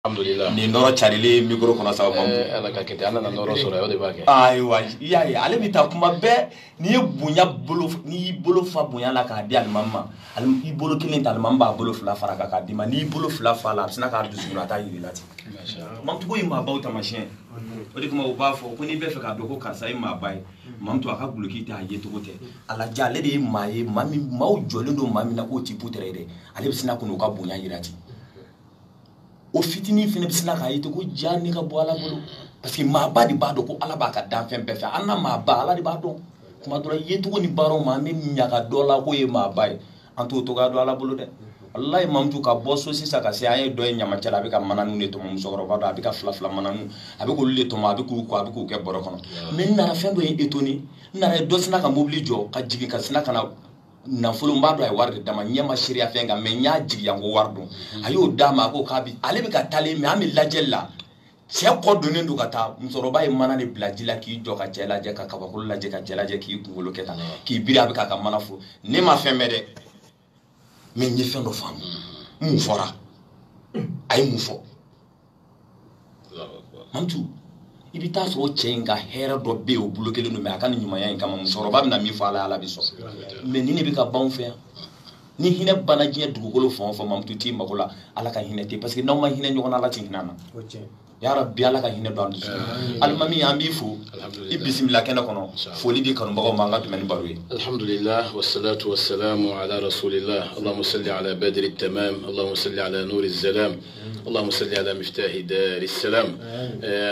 alhamdulillah ni noro charili micro kono sa mam ala ka kete ala na noro sura yo de bake aywa ya ale bita kuma be ni bunya bolo ni bolo fa bunya la ka di al mamma al i bolo kilin tal mamba bolo fla fara ka di ma ni bolo fla fa la sina ka du sura ta yiri lati mam to ko ima bauta machin o de kuma o ba fo ko ni be fe ka do ko karsa ima bai mam to aka bloki ta ye to kote ala jale de maye mami maw jolindo mami na ko ti putere de ale bisina ko no ka bunya yirati o fitini fene bisina ka yito ko jani ka bo ala bolo parce que ma ba di ba do ko ala ba ka dan fen be fe anna ma ba ala di ba do kuma do yeto ko ni baro ma me nyaka dola ko ye ma ba anto to ga do ala bolo de wallahi mamtu ka boso sisa ka se aye do nyama chala be ka mananu ne to mo sogoro ba do abi ka fla fla mananu abi ko le to ma abi ko ke boro kono men na fen do e etoni na re do sina ka mobili jo ka jigi ka sina kana na fulu mbado ay warde dama nyama sharia fenga me nya jigi yango wardo ayo dama ko kabi ale be ka tale me ami lajella se ko do ne ndu kata musoro bay manane blajila ki jo ka jela je ka kaba ko laje ka jela je ki ngolo keta ki biri abi ka mana fu ne ma femme de me nyi fendo fam mu fora ay mu fo mamtu ibita so chenga hera do be o bulokele no me aka ni nyuma yan kama musoro ba na mi fala ala biso me ni ne bi ka ban fe ni hine bana jinya dugukolo fon fon mamtu ti makola ala ka hine te parce que non ma hine nyona ala ti hinana ya rabbi ala ka hine do andu almami ambi fu bismillah kana kono foli bi kanu bago manga to men barwe alhamdulillah wassalatu wassalamu ala rasulillah allahumma salli ala badri at-tamam allahumma salli ala nur az-zalam اللهم صل على مفتاح دار السلام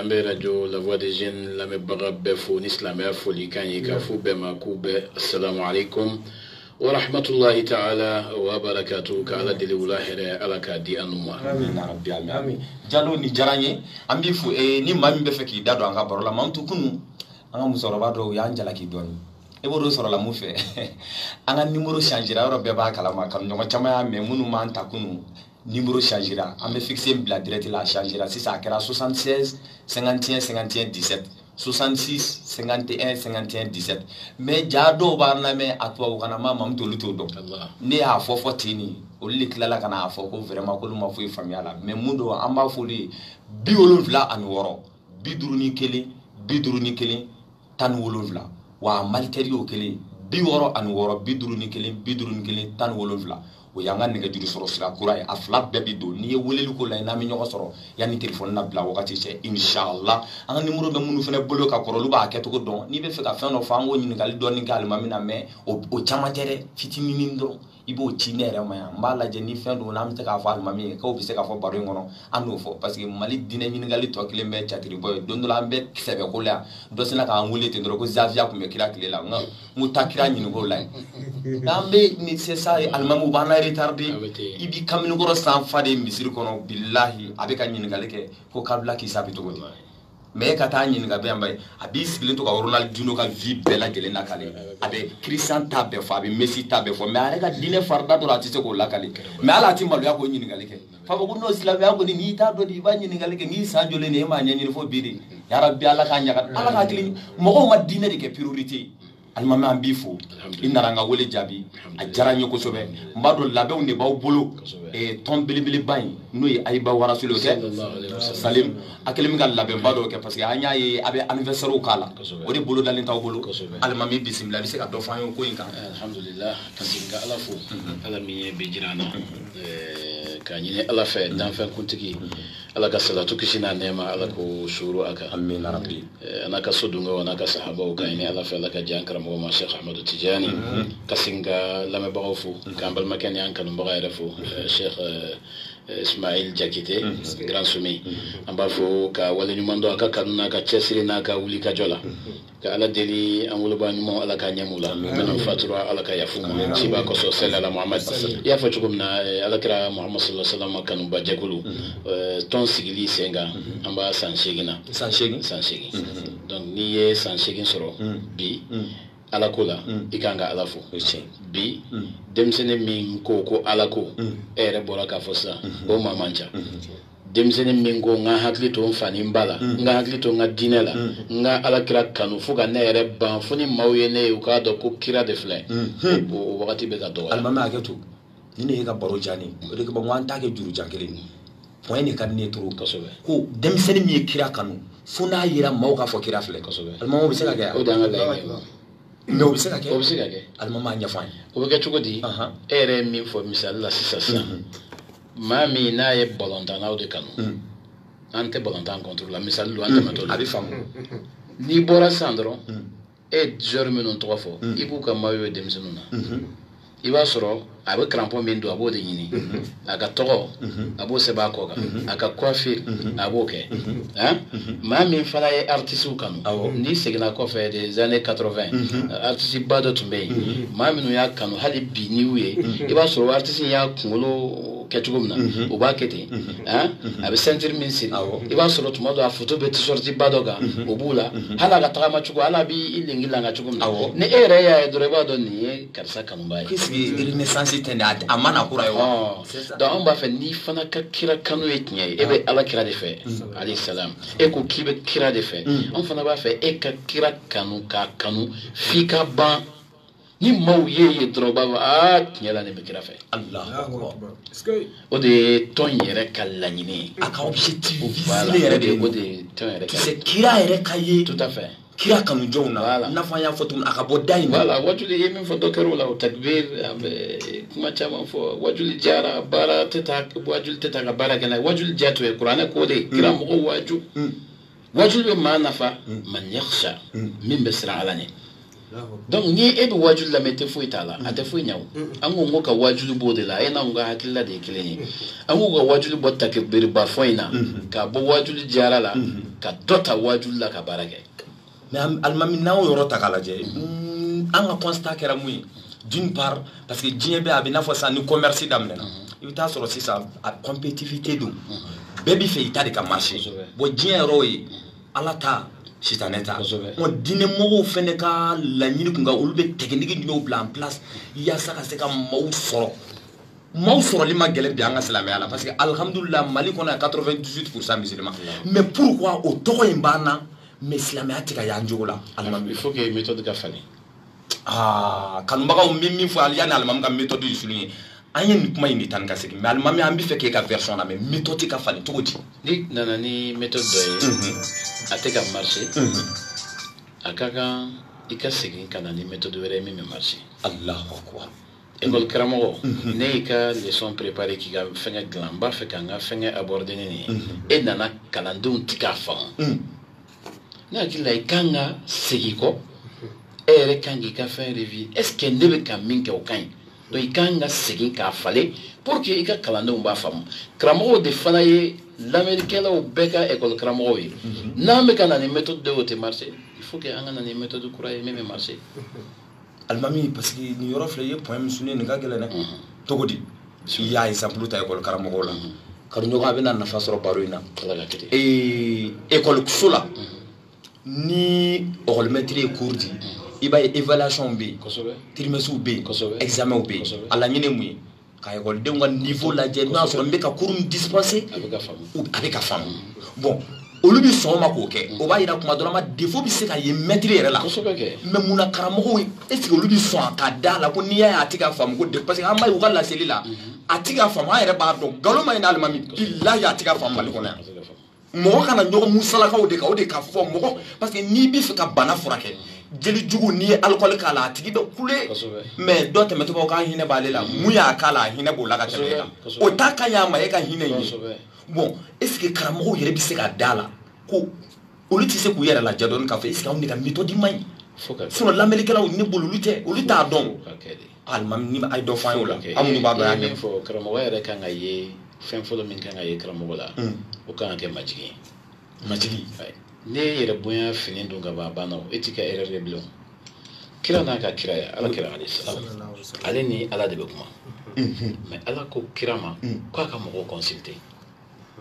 اميرجو لا فوا دي جين لا مبغب فو نسلام فو لي كان يكفو بما كوب السلام عليكم ورحمه الله تعالى وبركاته كالا دي ولاهره على كدي انما امين يا رب العالمين جالو ني جاراني امبي فو ني مامي be feki dado anga barola mamtu kunu anga musoro bado ya njala ki doni e bodo soro la mu fe anga numéro changer ro be ba kala ma kan no chama ya me munu man takunu numéro changera on me fixer la direct la changera si ça kera 76 51 51 17 66 51 51 17 mais jado barna me atwa kana mama mtolu to do ni ha fofo tini o li klala kana afo ko vraiment ko luma fu familiala mais mundo amba fuli bi wolonvla an woro bi duruni kele tan wolonvla wa malterio kele bi woro an woro bi duruni kele tan wolonvla o yanga nega juru soro sira kura ya afla bebi do ni welelu ko la na mi nyoko soro ya ni telephone na bla wakati che inshallah anga numéro be munu fene bolo ka korolu ba keto ko don ni be fe ka fe no fa ngo nyi ngal do ni gal ma mi na me o chama jere fitini ni ndo ibo chinere ma mbala je ni fe do na mi te ka fa ma mi ka o bi se ka fo baro ngono anu fo parce que mali dine nyi ngal to kile me chatri boy don do la be sebe ko la do sina ka ngule te ndro ko zavia ko me kila kile la nga mutakira nyi ngo la nambe ni c'est ça almamu bana retardé ibi kaminu goro san fade misiri kono billahi abeka nyinigale ke ko kabla ki sabi to godi mais kata nyiniga be ambay abi sibilin to ka Ronaldinho ka vie bela gele nakale abe Christian tabe fo abe Messi tabe fo mais areka dine farda to ratise ko lakale mais ala ti malu ya ko nyinigale ke fa ko no islam ya ko ni ta do di ba nyinigale ke ngi sa jole ne ma nyini fo biri ya rabbi ala ka nyaka ala ka kili mo ma dine de ke priorité almama ambifo inaranga wole jabi ajaranyo ko sobe mbado labe ne baw bolo e tombele bayi no yi ayba warasulo ke salim akelemi gal labe mbado ke parce que anya yi abe anniversaire kala odi bolo dalin taw bolo almami bismillah bi se ka do fanyo ko inka alhamdulillah tanzinga ala fu ala mi be jirana ka nyine ala fe dan fe kuntiki ala ka salatu kishina nema ala ko shuru aka amin rabbi anaka sudunga wana ka sahaba o kayni ala fe ala ka jankara mo ma Sheikh Ahmad Tijani kasinga lama bagofu kambal makani an kan bagayra fu Sheikh Ismail Jakite Grand Soumi amba fo ka wala nyumando aka kanna ka chesiri na ka wuli ka jola ka ala deli amulu ba nyumo ala ka nyamula men fatura ala ka yafuma siba ko so sallallahu Muhammad ya fa chukumna ala kira Muhammad sallallahu alaihi wasallam kanu ba jakulu ton sigili senga amba sanshegi donc ni ye sanshegi soro bi ala ko la ikanga ala fo bi demsene min ko ala ko ere bora ka fosa o mamancha demsene min go nga hakli to fani mbala nga hakli to nga dinela nga ala kira kanu fuga ne ere ban funi mawye ne u ka do ko kira de fle o wakati be ka do almama aketu ni ne ga baro jani o de ko ban wanta ke juru jankele point ni ka ne turu ko demseni mi kira kanu funa yira maw ka fo kira fle almamo bi se ka ga o danga la mais o bi se ka ke o bi se ka ke almama nya fan o be ke chugodi ere min fo misal la sisa mami na ye bolontan au de kanu ante bolontan contre la misal lu ante matolo abi fam ni bora sandro e jorme non trois fois ibu ka mayo demsenuna iba soro abe crampon min do abo de yini aga togo abo se ba koga aga coiffure abo ke hein ma min fala ye artiste kanu ni segna ko fait des années 80 artiste bado tumbe ma min ya kanu hali bi ni wiye iba soro artiste ya kungolo ketugumna o ba kete hein abe sentir min sin iba soro tumodo a photo be sorti badoga obula hala ga tagama chugo ala bi ilingila nga chugumna ne ere ya doreba do ni karsa kanu ba renaissance amana kura yo donc on va faire ni fana ka kira kanu etnya ebe ala kira de fait alayhi salam e ko kibe kira de fait on fana va faire e ka kira kanu ka kanu fika ban ni mawye droba nyala ne be kira fait Allahu akbar o de ton yere kalanyini aka objectif voilà yere de o de ton yere c'est kira yere kaye tout à fait kira kanu jona na fa ya fotum aka bodai voilà wajuli yemi fo dokero la takbir abe kuma chama fo wajuli jara bara teta wajuli teta ga bara kana wajuli jatu e qur'ana ko de kira mo waju wajuli ma nafa man yakhsha min basra alani donc ni e be wajuli la mete fo itala ate fo nyaw ango ngoka wajuli bode la ena nga hakilla de kileni ango ga wajuli bo takbir ba fo ina ka bo wajuli jara la ka dota wajuli la ka barake mais almami nawo yoro takalaje anga constat kera muy d'une part parce que djebe abina fo sa ni commerce damna ibita soro sisa a compétitivité dum baby fait ita de ka marché bo djero yi alata chitaneta on dine mo fene ka la nyini kunga ulbe technique ni obla en place ya saka se ka mau soro lima gele bi anga salame ala parce que alhamdulillah mali kona 98% musulmans mais pourquoi au toko imbana mais islamé atika ya njogola almam il faut que méthode ka fani kanumbaga mimi fo aliana almam ka méthode yusuli anya ni kuma indi tan ka seki mais almam ambi feke ka version na mais méthode ka fani togoti ni nana ni méthode doye ateka marché akaka ikasegi kana ni méthode wéré mimi marché Allahu akbar école kramo ne ka leçon préparée qui ga fenga glamba feka nga fenga aborder ni et nana kalandum tika fa na kila ikanga segiko ere kangi ka faire revue est-ce que nebe ka minke o kan do ikanga segi ka fale pour que ika kalando mba fam kramo de fanaye l'américain la beka école kramo yi na me kana ni méthode de haute marché il faut que anga na ni méthode kuraye même marché almami parce que ni yoro fleye point musune ni ga gele na togodi ya exemple ta école kramo la karunyo ga bena na fasoro baroina école kusula ni école maîtrise cours di iba évaluation B trimestre B examen B ala nyine mu ka école de ngon niveau la je na so mbeka kurum dispenser avec a femme bon olu bi so ma ko ke o ba ira kuma dora ma défaut bi se ka ye maîtrise la mais muna karamo est ce que olu bi so ka dala ko ni ya atika femme ko de parce que amma yu la seli la atika femme a ere ba do galo ma ina almami billahi atika femme mal ko na mo kana nyogo musalaka o de ka fo mo parce que ni bi fika bana furake jeli jugu ni alcool kala tigi be kule mais do te meto ka hine balé la muya kala hine bo la ka tele o ta ka ya ma e ka hine yi bon est ce que karamo yere bi se ka dala ko o li ti se ku yere la jadon ka fe est ce que on ka méthode mai sur l'amérique la o ni bolulute o li ta don almam ni ay do fa yo la amu ba ba ya fo karamo yere kan aye fen folo min kan aye karamo la o kan ke majigi ne yere boya fini dunga baba no etika erere blo kira na ka kira ya ala kira alayhi salam ale ni ala de bekuma mais ala ko kira ma ko aka mo consulter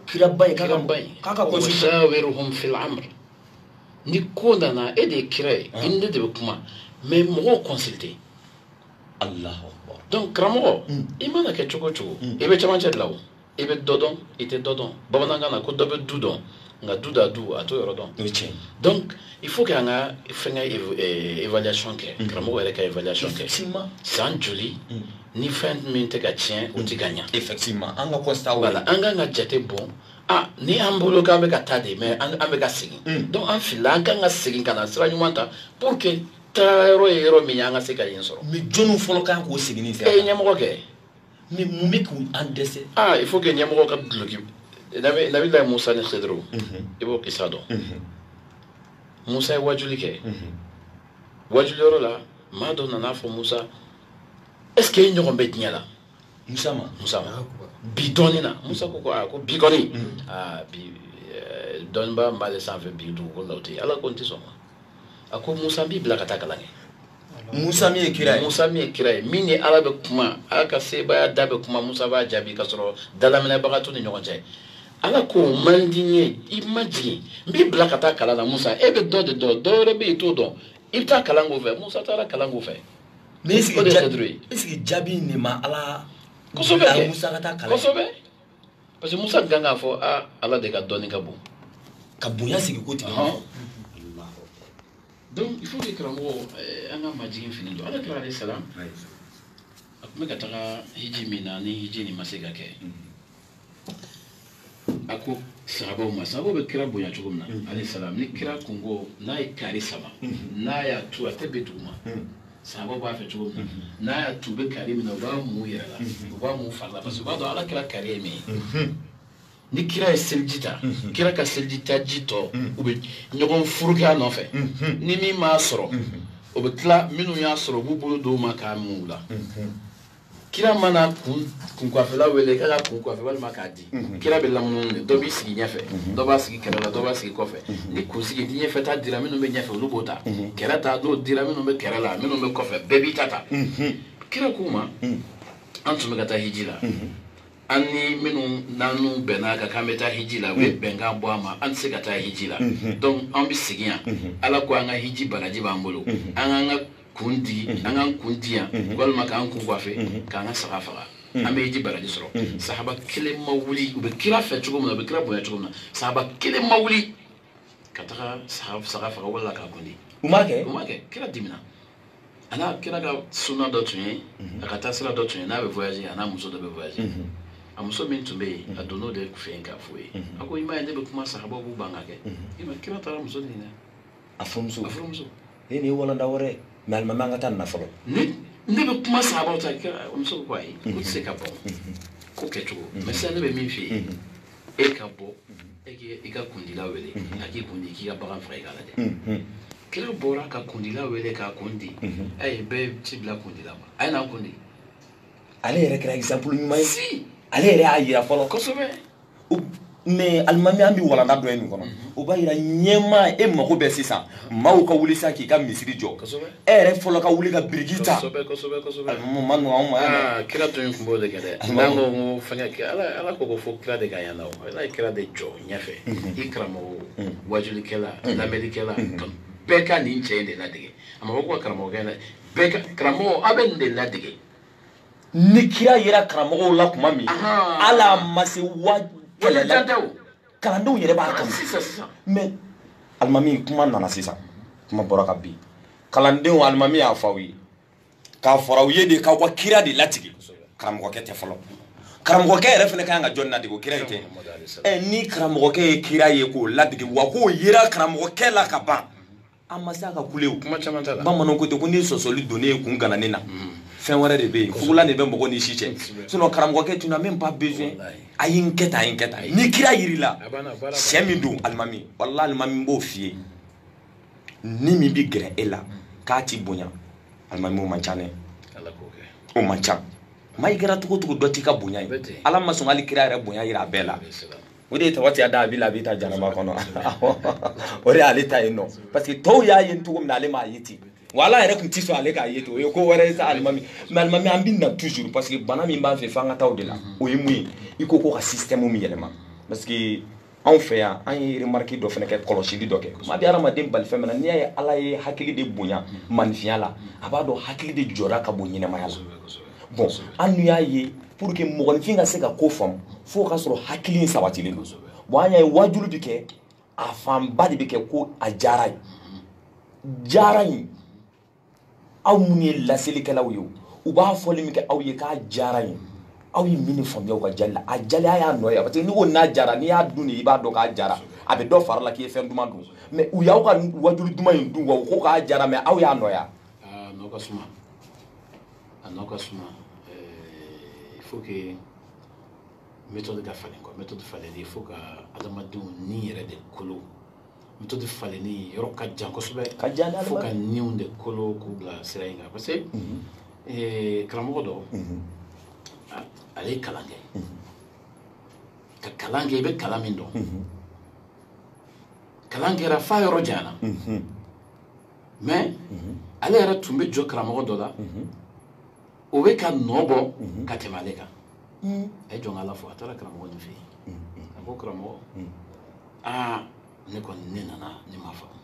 kira bay kaka consulter wiruhum fil amr ni ko na e de kira inde de bekuma mais mo consulter Allahu akbar donc kramo imana ke choko ebe chamanche lawo ebe dodon ite dodon babananga na ko dobe dudon nga duda du ato yorodon donc il faut que nga fenga évaluation ke kramo wele ka évaluation ke sans joli ni fɛn min tɛ ka tiɲɛ o tɛ ka ɲa effectivement an ka constat voilà an kan ka jate bɔn ni an bolo k'an bɛ ka taa de mais an bɛ ka segin donc an filila an kan ka segin ka na sira ɲuman ta pour que taara yɔrɔ ye yɔrɔ min ye an ka se ka yen sɔrɔ mais jɔnni fɔlɔ kan k'o segin ni sira ɲɛmɔgɔ kɛ mais mun bɛ k'u an dɛsɛ il faut que ɲɛmɔgɔ ka duloki Nabilahi Musa ni Khidru i b'o kisa dɔn Musa ye wajuli kɛ wajuli yɔrɔ la maa dɔ nana fɔ Musa est-ce que e ɲɔgɔn bɛ diɲɛ la Musa ma bi dɔɔni na Musa ko ko bi kɔni bi dɔnniba m'ale sanfɛ bi dugukolo la o tɛ Ala ko n tɛ sɔn ma a ko Musa b'i bila ka taa kalan kɛ Musa min ye kira ye Musa min ye kira ye min ni Ala bɛ kuma Ala ka sebaya da bɛ kuma Musa b'a jaabi ka sɔrɔ dalaminɛbaga t'u ni ɲɔgɔn cɛ Ala ko man di n ye i ma jigin n b'i bila ka taa kalan na Musa e bɛ dɔ de dɔn dɔ wɛrɛ bɛ yen i t'o dɔn i bɛ taa kalan k'o fɛ Musa taara kalan k'o fɛ mais est-ce que jaabi nin ma Ala kosɛbɛ Musa ka taa kalan kosɛbɛ parce que Musa kan k'a fɔ Ala de ka dɔnni ka bon ka bonya sigi ko tigɛ donc il faut que karamɔgɔ an ka majigin fini don Ala kira alayhi salam a tun bɛ ka taga hiji min na ni hiji nin ma se ka kɛ a ko sahabaw ma sahabaw bɛ kira bonya cogo min na alayhi salam ni kira kungo n'a ye kari sama n'a y'a tu a tɛ bɛn duguma sahabaw b'a fɛ cogo min na n'a y'a tu bɛ kari min na u b'a mun yɛrɛ la u b'a mun fari la parce que u b'a dɔn Ala kira kari ye min ye ni kira ye seliji ta kira ka seliji ta ji tɔ u bɛ ɲɔgɔn furukɛ a nɔfɛ ni min m'a sɔrɔ o bɛ tila minnu y'a sɔrɔ u b'u bolo d'o ma k'a mun u la kira mana kunkɔfɛla wele k'a ka kunkɔfɛ walima k'a di kira bɛ lamunumunu de dɔ b'i sigi ɲɛfɛ dɔ b'a sigi kɛrɛ la dɔ b'a sigi kɔfɛ ni kunsigi di ɲɛfɛ ta dira minnu bɛ ɲɛfɛ olu b'o ta kɛrɛ ta n'o dira minnu bɛ kɛrɛ la minnu bɛ kɔfɛ bɛɛ b'i ta ta kira k'u ma an tun bɛ ka taa hiji la an ni minnu n'an bɛnna kan k'an bɛ taa hiji la u ye bɛnkan bɔ an ma an tɛ se ka taa hiji la donc an bɛ segin yan Ala ko an ka hiji baraji b'an bolo an k'an ka kun di an k'an kun di yan walima k'an kun kɔfɛ k'an ka saga faga an bɛ hiji baraji sɔrɔ sahaba kelen ma wuli u bɛ kira fɛ cogo min na u bɛ kira bonya cogo min na sahaba kelen ma wuli ka taga saga faga wala k'a kun di u m'a kɛ kira dimina a n'a kira ka suna dɔ tun ye a ka taa sira dɔ tun ye n'a bɛ voyager a n'a muso dɔ bɛ voyager a muso min tun bɛ yen a donn'o de fɛ yen k'a fɔ ye a ko i m'a ye ne bɛ kuma sahabaw b'u ban ka kɛ i ma kira taara muso nin dɛ a furumuso e nin ye walanda wɛrɛ mais alimami an ka taa nin na fɔlɔ ne bɛ kuma sahabaw ta kira muso ko ayi ko tɛ se ka bɔ ko kɛcogo mais sisan ne bɛ min f'i ye e ka bɔ e k'i ka kundila wele a k'i kundi k'i ka bagan faga i k'a lajɛ kira bɔra ka kundila wele k'a kundi a ye bɛɛ ci bila kundila ma a ye n'an kundi ale yɛrɛ kɛra exemple ɲuman ye ale yɛrɛ y'a yira fɔlɔ kosɛbɛ mais alimami an bɛ walanda dɔ ye nin kɔnɔ o b'a yira ɲɛmaa e mago bɛ sisan maaw ka wuli sisan k'i ka misiri jɔ e yɛrɛ fɔlɔ ka wuli ka biriki ta kosɛbɛ ma nɔgɔ anw ma kira tun tun b'o de kɛ dɛ n'an ko fɛnkɛ kɛ Ala ko fo kira de ka yan na Ala ye kira de jɔ ɲɛfɛ i karamɔgɔ wajulikɛla lamɛnnikɛla bɛɛ ka nin cɛ in de ladege a ma fɔ ko karamɔgɔkɛ dɛ bɛɛ ka karamɔgɔ aw bɛ nin de ladege ni kira yera karamɔgɔw la tuma min ala ma se kalandenw yɛrɛ b'a kanu mais alimami kuma nana sisan kuma bɔra ka bin kalandenw alimami y'a fɔ aw ye k'a fɔra aw ye de k'aw ka kira de latigɛ karamɔgɔkɛ tɛ fɔlɔ karamɔgɔkɛ yɛrɛ fana kan ka jɔn ladege o kira in tɛ ni karamɔgɔkɛ ye kira ye k'o ladege wa k'o yera karamɔgɔkɛ la ka ban an ma se a ka kule o bamananw ko ten ko ni sɔsɔli donnen ye kun gananen na fɛn wɛrɛ de bɛ yen fugula de bɛ mɔgɔ ni si cɛ sinon karamɔgɔkɛ tu n'as même pas besoin a ye n kɛ tan a ye n kɛ tan ni kira yirila sɛ min don alimami walahi alimami b'o f'i ye ni min bɛ gɛrɛ e la k'a t'i bonya alimami o man ca dɛ o man ca maa i kɛra cogo o cogo dɔ t'i ka bonya ye ala ma sɔn hali kira yɛrɛ bonya yira a bɛɛ la o de ye tawatiya da a b'i la a b'i ta janaba kɔnɔ o de y'ale ta yen nɔ parce que tɔw y'a ye cogo min na ale m'a ye ten wa ala yɛrɛ tun tɛ sɔn ale k'a ye ten o ye ko wɛrɛ ye sa alimami mais alimami an bɛ na toujours parce que bana min b'an fɛ f'an ka taa o de la o ye mun ye i ko ka système min yɛlɛma parce que anw fɛ yan an ye remarque dɔ fana kɛ kɔlɔsili dɔ kɛ maa bɛ adamaden bali fɛn min na n'i y'a ye ala ye hakili de bonya maninfinya la a b'a dɔn hakili de jɔra ka bon ɲɛnamaya la bon an n'u y'a ye pour que mɔgɔninfin ka se ka ko faamu fo ka sɔrɔ hakili in sabatilen don bon an y'a ye wajulu bɛ kɛ a fanba de bɛ kɛ ko a diyara ye diyara in aw minnu ye laselilikɛlaw ye u b'a fɔli min kɛ aw ye k'a diyara ye aw ye min faamuya u ka jali la a jali a y'a nɔ ye parce que ni ko n'a jara n'i y'a dun de i b'a dɔn k'a jara a bɛ dɔ fara la k'i ye fɛn duman dun mais u y'aw ka wajulu duman in dun wa u ko k'a jara mais aw y'a nɔya n'o ka suma a n'o ka suma il faut que méthode ka falen quoi méthode faleni il faut ka adamadenw ni yɛrɛ de kolo méthode faleni yɔrɔ ka jan kosɛbɛ ka jan faut ka niw de kolo k'u bila sira in kan parce que karamɔgɔ dɔ ale ye kalan kɛ ka kalan kɛ i bɛ kalan min dɔn kalan kɛra f'a yɔrɔ janyana mais ale yɛrɛ tun bɛ jɔ karamɔgɔ dɔ la o bɛ ka nɔ bɔ ka tɛmɛ ale kan a ye jɔn ala fo a taara karamɔgɔ nin fɛ yen a ko karamɔgɔ ne kɔni ne nana ne ma faamu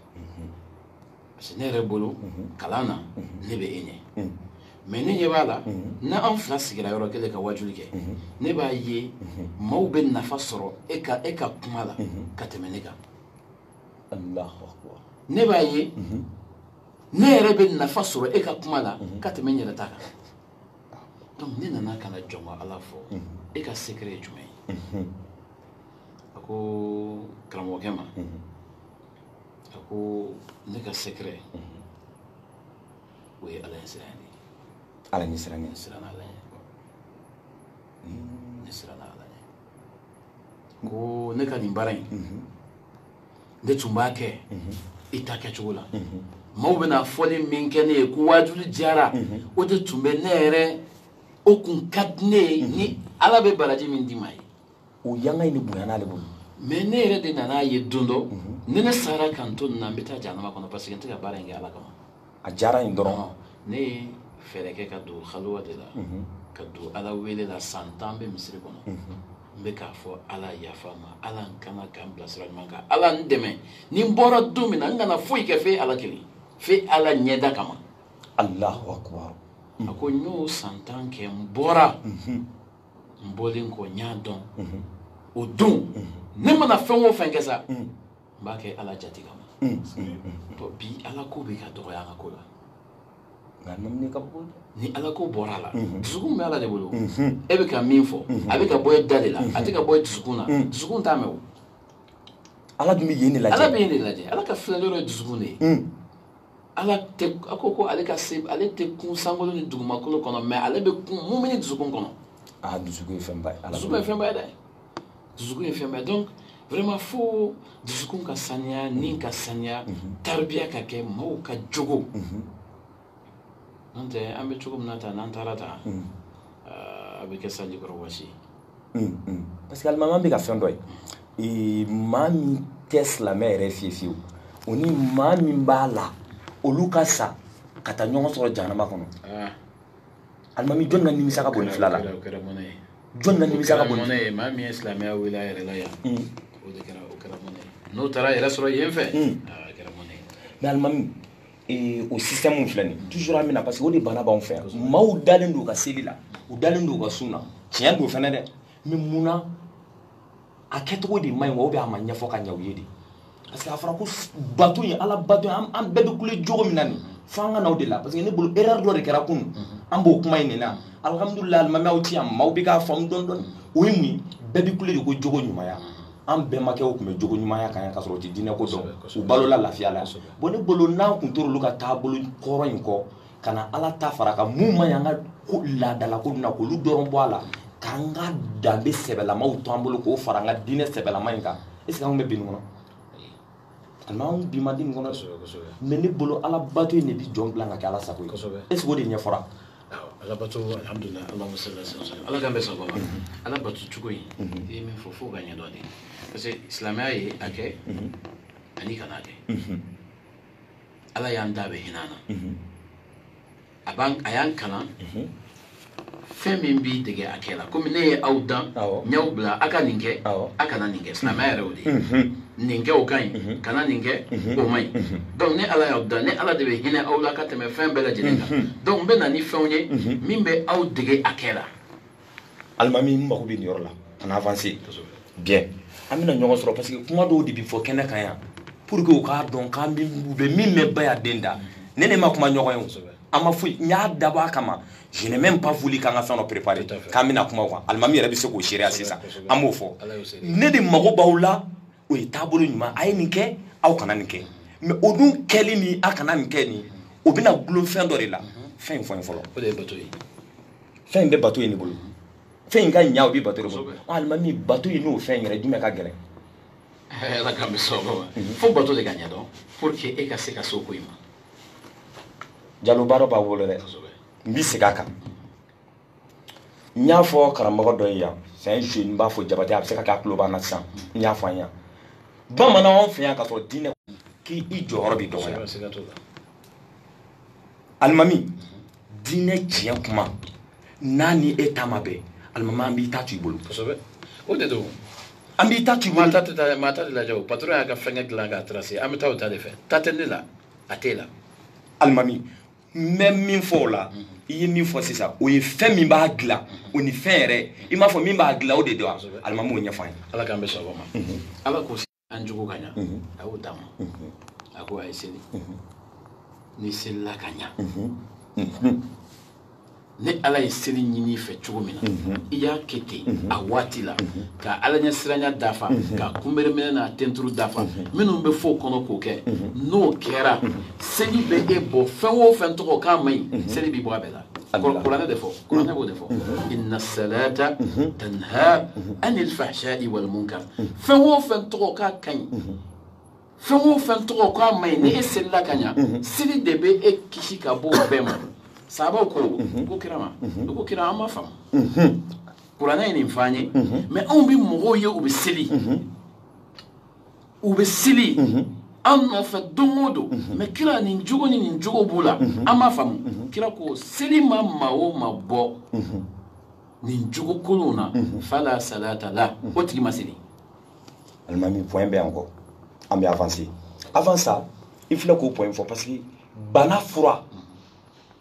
parce que ne yɛrɛ bolo kalan na ne bɛ e ɲɛ mais ne ɲɛ b'a la n'an fila sigira yɔrɔ kelen ka wajuli kɛ ne b'a ye maaw bɛ nafa sɔrɔ e ka kuma la ka tɛmɛ ne kan ne b'a ye ne yɛrɛ bɛ nafa sɔrɔ e ka kuma la ka tɛmɛ n yɛrɛ ta kan donc ne nana ka na jɔn ka ala fɔ e ka secret ye jumɛn ye a ko karamɔgɔkɛ ma a ko ne ka secret o ye ala ɲɛ siran ye ala ɲɛ siran ye siran ala ɲɛ ne siran ala ɲɛ ko ne ka nin baara in ne tun b'a kɛ i ta kɛcogo la maaw bɛna fɔli min kɛ ne ye ko wajuli diyara o de tun bɛ ne yɛrɛ o kun ka di ne ye ni ala bɛ baraji min d'i ma ye o yanga in de bonya n'ale bolo mais ne yɛrɛ de nana ye don dɔ ni ne sara kan to nin na n bɛ taa jahanama kɔnɔ parce que n tɛ ka baara in kɛ ala kama a diyara in dɔrɔn ne ye fɛɛrɛ kɛ ka don haluwa de la ka don ala wele la san 10 bɛ misiri kɔnɔ n bɛ k'a fɔ ala yafa ma ala n kana k'an bilasira ɲuman kan ala n dɛmɛ ni n bɔra don min na n kana foyi kɛ f'e ala kelen f'e ala ɲɛda kama Allahu akbar a ko n y'o san 10 kɛ n bɔra n bɔlen kɔ n y'a dɔn o don ne mana fɛn o fɛn kɛ sa n b'a kɛ ala jati kama bi ala ko bɛ ka dɔgɔya an ka ko la ni ala ko bɔra a la dusukun bɛ ala de bolo e bɛ ka min fɔ a bɛ ka bɔ e da de la a tɛ ka bɔ e dusukun na dusukun t'a mɛn o ala dun bɛ yen de lajɛ ala bɛ yen de lajɛ ala ka filɛli yɔrɔ ye dusukun de ye ala tɛ a ko ale ka se ale tɛ kun sankolo ni dugumakolo kɔnɔ mais ale bɛ kun mun bɛ ni dusukun kɔnɔ dusukun ye fɛnba ye dusukun ye fɛnba ye dɛ dusukun ye fɛnba ye donc vraiment fo dusukun ka saniya ni ka saniya taribiya ka kɛ maaw ka jogo n'o tɛ an bɛ cogo min na tan n'an taara tan a bɛ kɛ sanji kɔrɔ wɔsi parce que alimami bɛ ka fɛn dɔ ye maa min tɛ silamɛ yɛrɛ fiye fiyewu o ni maa min b'a la olu ka sa ka taa ɲɔgɔn sɔrɔ jahanama kɔnɔ alimami jɔn ka nimisa ka bon ni fila la jɔn ka nimisa ka bon ni mɔnɛ ye maa min ye silamɛya wele a yɛrɛ la yan o kɛra mɔnɛ ye n'o taara yɛrɛ sɔrɔ yen fɛ a kɛra mɔnɛ ye mais alimami o système filɛ nin toujours an bɛna parce que o de bana b'anw fɛ yan maaw dalen don u ka seli la u dalen don u ka sun na tiɲɛ don fɛnɛ dɛ mais munna a kɛcogo de man ɲi wa ou bien a ma ɲɛfɔ ka ɲɛ u ye de parce que a fɔra ko bato in ala bato in an bɛɛ bɛ kule jogo min na nin fo an ka na o de la parce que ne bolo erreur dɔ de kɛra kunun an b'o kuma in de la alhamdulilayi alimami aw ti yan maaw bɛ k'a faamu dɔɔni dɔɔni o ye mun ye bɛɛ bɛ kule de ko jogo ɲumanya an bɛnbakɛw tun bɛ jogo ɲumanya kan yan ka sɔrɔ u tɛ diinɛ ko dɔn u balola lafiya la bon ne bolo n'an tun tor'olu ka taabolo kɔrɔ in kɔ ka na ala ta fara kan mun man ɲi an ka laadala ko na k'olu dɔrɔn bɔ a la k'an ka danbe sɛbɛlamaw to an bolo k'o fara an ka diinɛ sɛbɛlama in kan est ce que anw bɛ bi nin kɔnɔ alimami bi ma di nin kɔnɔ mais ne bolo ala bato in de bɛ jɔn bila ka kɛ ala sago ye est ce que o de ɲɛfɔra ala bato alhamdulillah allahumma salli ala sallam ala kan bɛ sago ma ala bato cogo in i ye min fɔ fo ka ɲɛ dɔn de parce que silamɛya ye a kɛ ani kana kɛ ala y'an da bɛ hinɛ an na a y'an kalan fɛn min b'i dege a kɛ la komi ne ye aw dan n y'aw bila a ka nin kɛ a kana nin kɛ silamɛya yɛrɛ o de ye nin kɛ o ka ɲi kana nin kɛ o man ɲi donc ne ala y'aw dan ne ala de bɛ hinɛ aw la ka tɛmɛ fɛn bɛɛ lajɛlen kan donc n bɛ na ni fɛnw ye min bɛ aw dege a kɛ la alimami n mago bɛ nin yɔrɔ la an avancer bien an bɛna ɲɔgɔn sɔrɔ parce que kuma dɔw de bɛ fɔ kɛnɛ kan yan pour que u k'a dɔn k'an bɛ min bɛ ba ya den da ne ma kuma ɲɔgɔn ye ama fouille nya daba kama je n'ai même pas voulu kanga fano préparer kamina kuma quoi almami yɛrɛ bi se ko gérer ça amo fo ne de mago bawla o tabolo nyuma ay ni ke aw kana ni ke mais o dun kɛli ni akana ni ke ni o bina gulo fɛn dɔ de la fɛn fɔn fɔlɔ o de bato yi fɛn bɛ bato yi ni bolo fɛn ka nya o bi bato de bolo almami bato yi no fɛn yɛrɛ jumɛn ka gɛlɛn la ka misɔrɔ fo bato de ka ɲɛ dɔn pour que e ka se ka so ko in ma jalo baro ba wolo dɛ n bi segin a kan n y'a fɔ karamɔgɔ dɔ ye yan c'est un jeune n b'a fɔ Jabate a bɛ se ka kɛ a tulo b'an na sisan n y'a fɔ an yan bamananw fɛ yan ka sɔrɔ diinɛ k'i jɔyɔrɔ bɛ dɔgɔya alimami diinɛ tiɲɛ kuma n'a ni e ta ma bɛn alimami an b'i ta to i bolo o de don an b'i ta to i bolo maa ta tɛ lajɛ o patron y'a ka fɛngɛ dilan k'a tracer an bɛ taa o ta de fɛ ta tɛ ne la a t'e la alimami n bɛ min fɔ o la i ye min fɔ sisan o ye fɛn min b'a dilan o ni fɛn yɛrɛ i m'a fɔ min b'a dilan o de don alimami o ɲɛfɔ an ye ala k'an bɛ sɔn o ma ala k'o an jogo ka ɲa a y'o d'a ma a ko a ye seli ni selila ka ɲa ni ala ye seli ɲini fɛ cogo min na i y'a kɛ ten a waati la ka ala ɲɛ siranya dafa ka kunbɛrɛminɛ n'a tenturu dafa minnu bɛ fɔ o kɔnɔ k'o kɛ n'o kɛra seli bɛ e bɔ fɛn o fɛn tɔgɔ k'a ma ɲi seli b'i bɔ a bɛɛ la kuranɛ de fɔ kuranɛ b'o de fɔ inna salata tanha anil fahsha'i wal munkar fɛn o fɛn tɔgɔ k'a ka ɲi fɛn o fɛn tɔgɔ k'a ma ɲi ni e selila ka ɲa seli de bɛ e kisi ka bɔ o bɛɛ ma sababu ko kira ma ko kira an ma faamu kuranɛ ye nin fɔ an ye mais anw bɛ mɔgɔw ye u bɛ seli an nɔfɛ don o don mais kira nin jogo ni nin jogo b'u la an ma faamu kira ko seli ma maa o maa bɔ nin jogo kolonw na fala salata la o tigi ma seli alimami point bɛ yan kɔ an bɛ avancer avant ça il filɛ k'o point fɔ parce que bana fura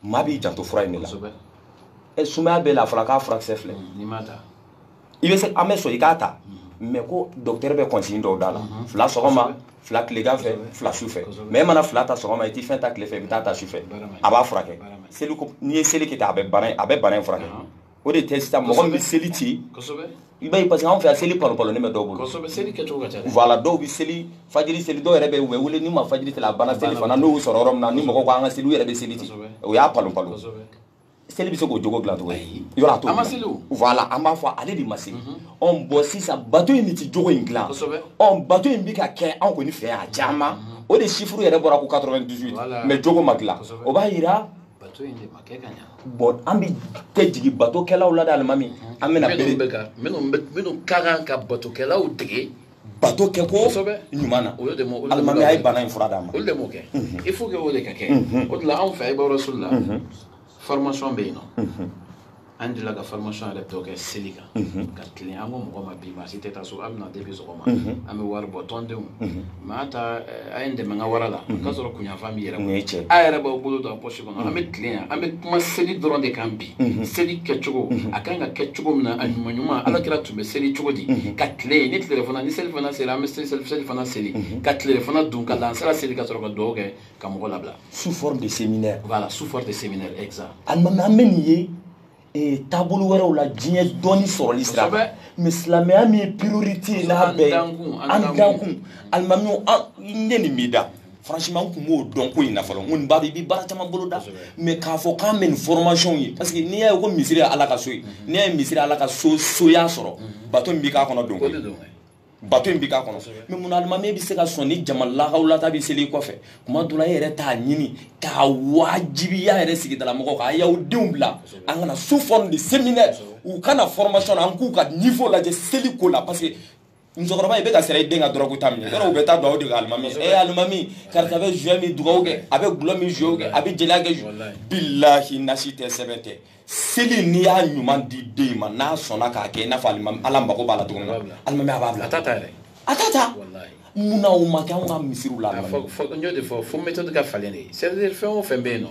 maa b'i janto fura in de la sumaya bɛ la a fɔra k'a furakisɛ filɛ i bɛ se an bɛ sɔn i k'a ta mais ko docteur bɛ consigne dɔw d'a la fila sɔgɔma fila tilegan fɛ fila su fɛ mais e mana fila ta sɔgɔma i tɛ fɛn ta tile fɛ i bɛ taa ta su fɛ a b'a furakɛ seli ko n'i ye seli kɛ ten a bɛ bana in furakɛ o de tɛ sisan mɔgɔ min bɛ seli ci i b'a ye parce que anw fɛ yan seli palon-palon bɛ dɔw bolo voilà dɔw bɛ seli fajiri seli dɔw yɛrɛ bɛ u bɛ wele ni ma fajiri seli a banna seli fana n'o y'u sɔrɔ yɔrɔ min na ni mɔgɔw ko an ka seli u yɛrɛ bɛ seli ci o y'a palon-palon seli bɛ se k'o jogo dilan cogo ye yɔrɔ a t'o voilà an b'a fɔ ale de ma seli bɔn sisan bato in de tɛ jogo in dilan bato in bɛ ka kɛ anw kɔni fɛ yan a caman o de chiffre yɛrɛ bɔra ko 98 mais jogo ma dilan o b'a yira bon an bɛ tɛ jigin batokɛlaw la de alimami an bɛna minnu ka kan ka batokɛlaw dege bato kɛ ko ɲuman na alimami a ye bana in fura d'a ma olu de m'o kɛ il faut que o de ka kɛ o de la anw fɛ Ayiba Rasuli la formation bɛ yen nɔ an delila ka formation yɛrɛ dɔ kɛ seli kan ka tilen an ko mɔgɔ ma bi maa si tɛ taa so a bɛ na depuis sɔgɔma an bɛ wari bɔ tɔndenw mais a ta a ye n dɛmɛ n ka wara la k'a sɔrɔ kunyanfan b'i yɛrɛ bolo a yɛrɛ b'aw bolo don a poche kɔnɔ an bɛ tilen yan an bɛ kuma seli dɔrɔn de kan bi seli kɛcogo a kan ka kɛ cogo min na a ɲuman ɲuman Alakira tun bɛ seli cogo di ka tilen ni tile fana ni seli fana seli an bɛ seli fana seli ka tile fana dun ka lansara seli ka sɔrɔ ka dugawu kɛ ka mɔgɔ labila sous forme de séminaire voilà sous forme de séminaire exact alimami an bɛ nin ye taabolo wɛrɛw la diɲɛ dɔɔni sɔrɔli sira kan mais silamɛya min ye priorité n'a bɛɛ an dankun alimami n ye nin b'i da franchement n tun b'o dɔn ko in na fɔlɔ n ko nin b'a dɔn i bɛ baara caman bolo da mais k'a fɔ k'an bɛ nin formation ye parce que n'i y'a ye ko misiri ye Ala ka so ye n'i y'a ye misiri ye Ala ka soya sɔrɔ bato min b'i k'a kɔnɔ don koyi bato in b'i k'a kɔnɔ mais mun na alimami bɛ se ka sɔn ni jama lakaw lata bɛ seli kɔfɛ kuma dɔ la e yɛrɛ t'a ɲini k'a wajibiya yɛrɛ sigidala mɔgɔw kan a y'aw denw bila an kana sous forme de séminaire u kana formation na an k'u ka niveau lajɛ seli ko la parce que musokɔrɔba i bɛ ka sera i den ka dɔrɔgu ta minɛ yɔrɔ u bɛ taa dugawu de kɛ alimami alimami karisa bɛ jouer min dugawu kɛ a bɛ gulɔ min jouer kɛ a bɛ jeliya kɛ bilahi nasi tɛ sɛbɛn tɛ seli n'i y'a ɲuman di den ma n'a sɔnna k'a kɛ i n'a fɔ alimami Ala mago b'a la cogo min na alimami a b'a bila a t'a ta yɛrɛ a t'a ta mun na o ma kɛ anw ka misiriw la n y'o de fɔ fo méthode ka falen de c'est à dire fɛn o fɛn bɛ yen nɔ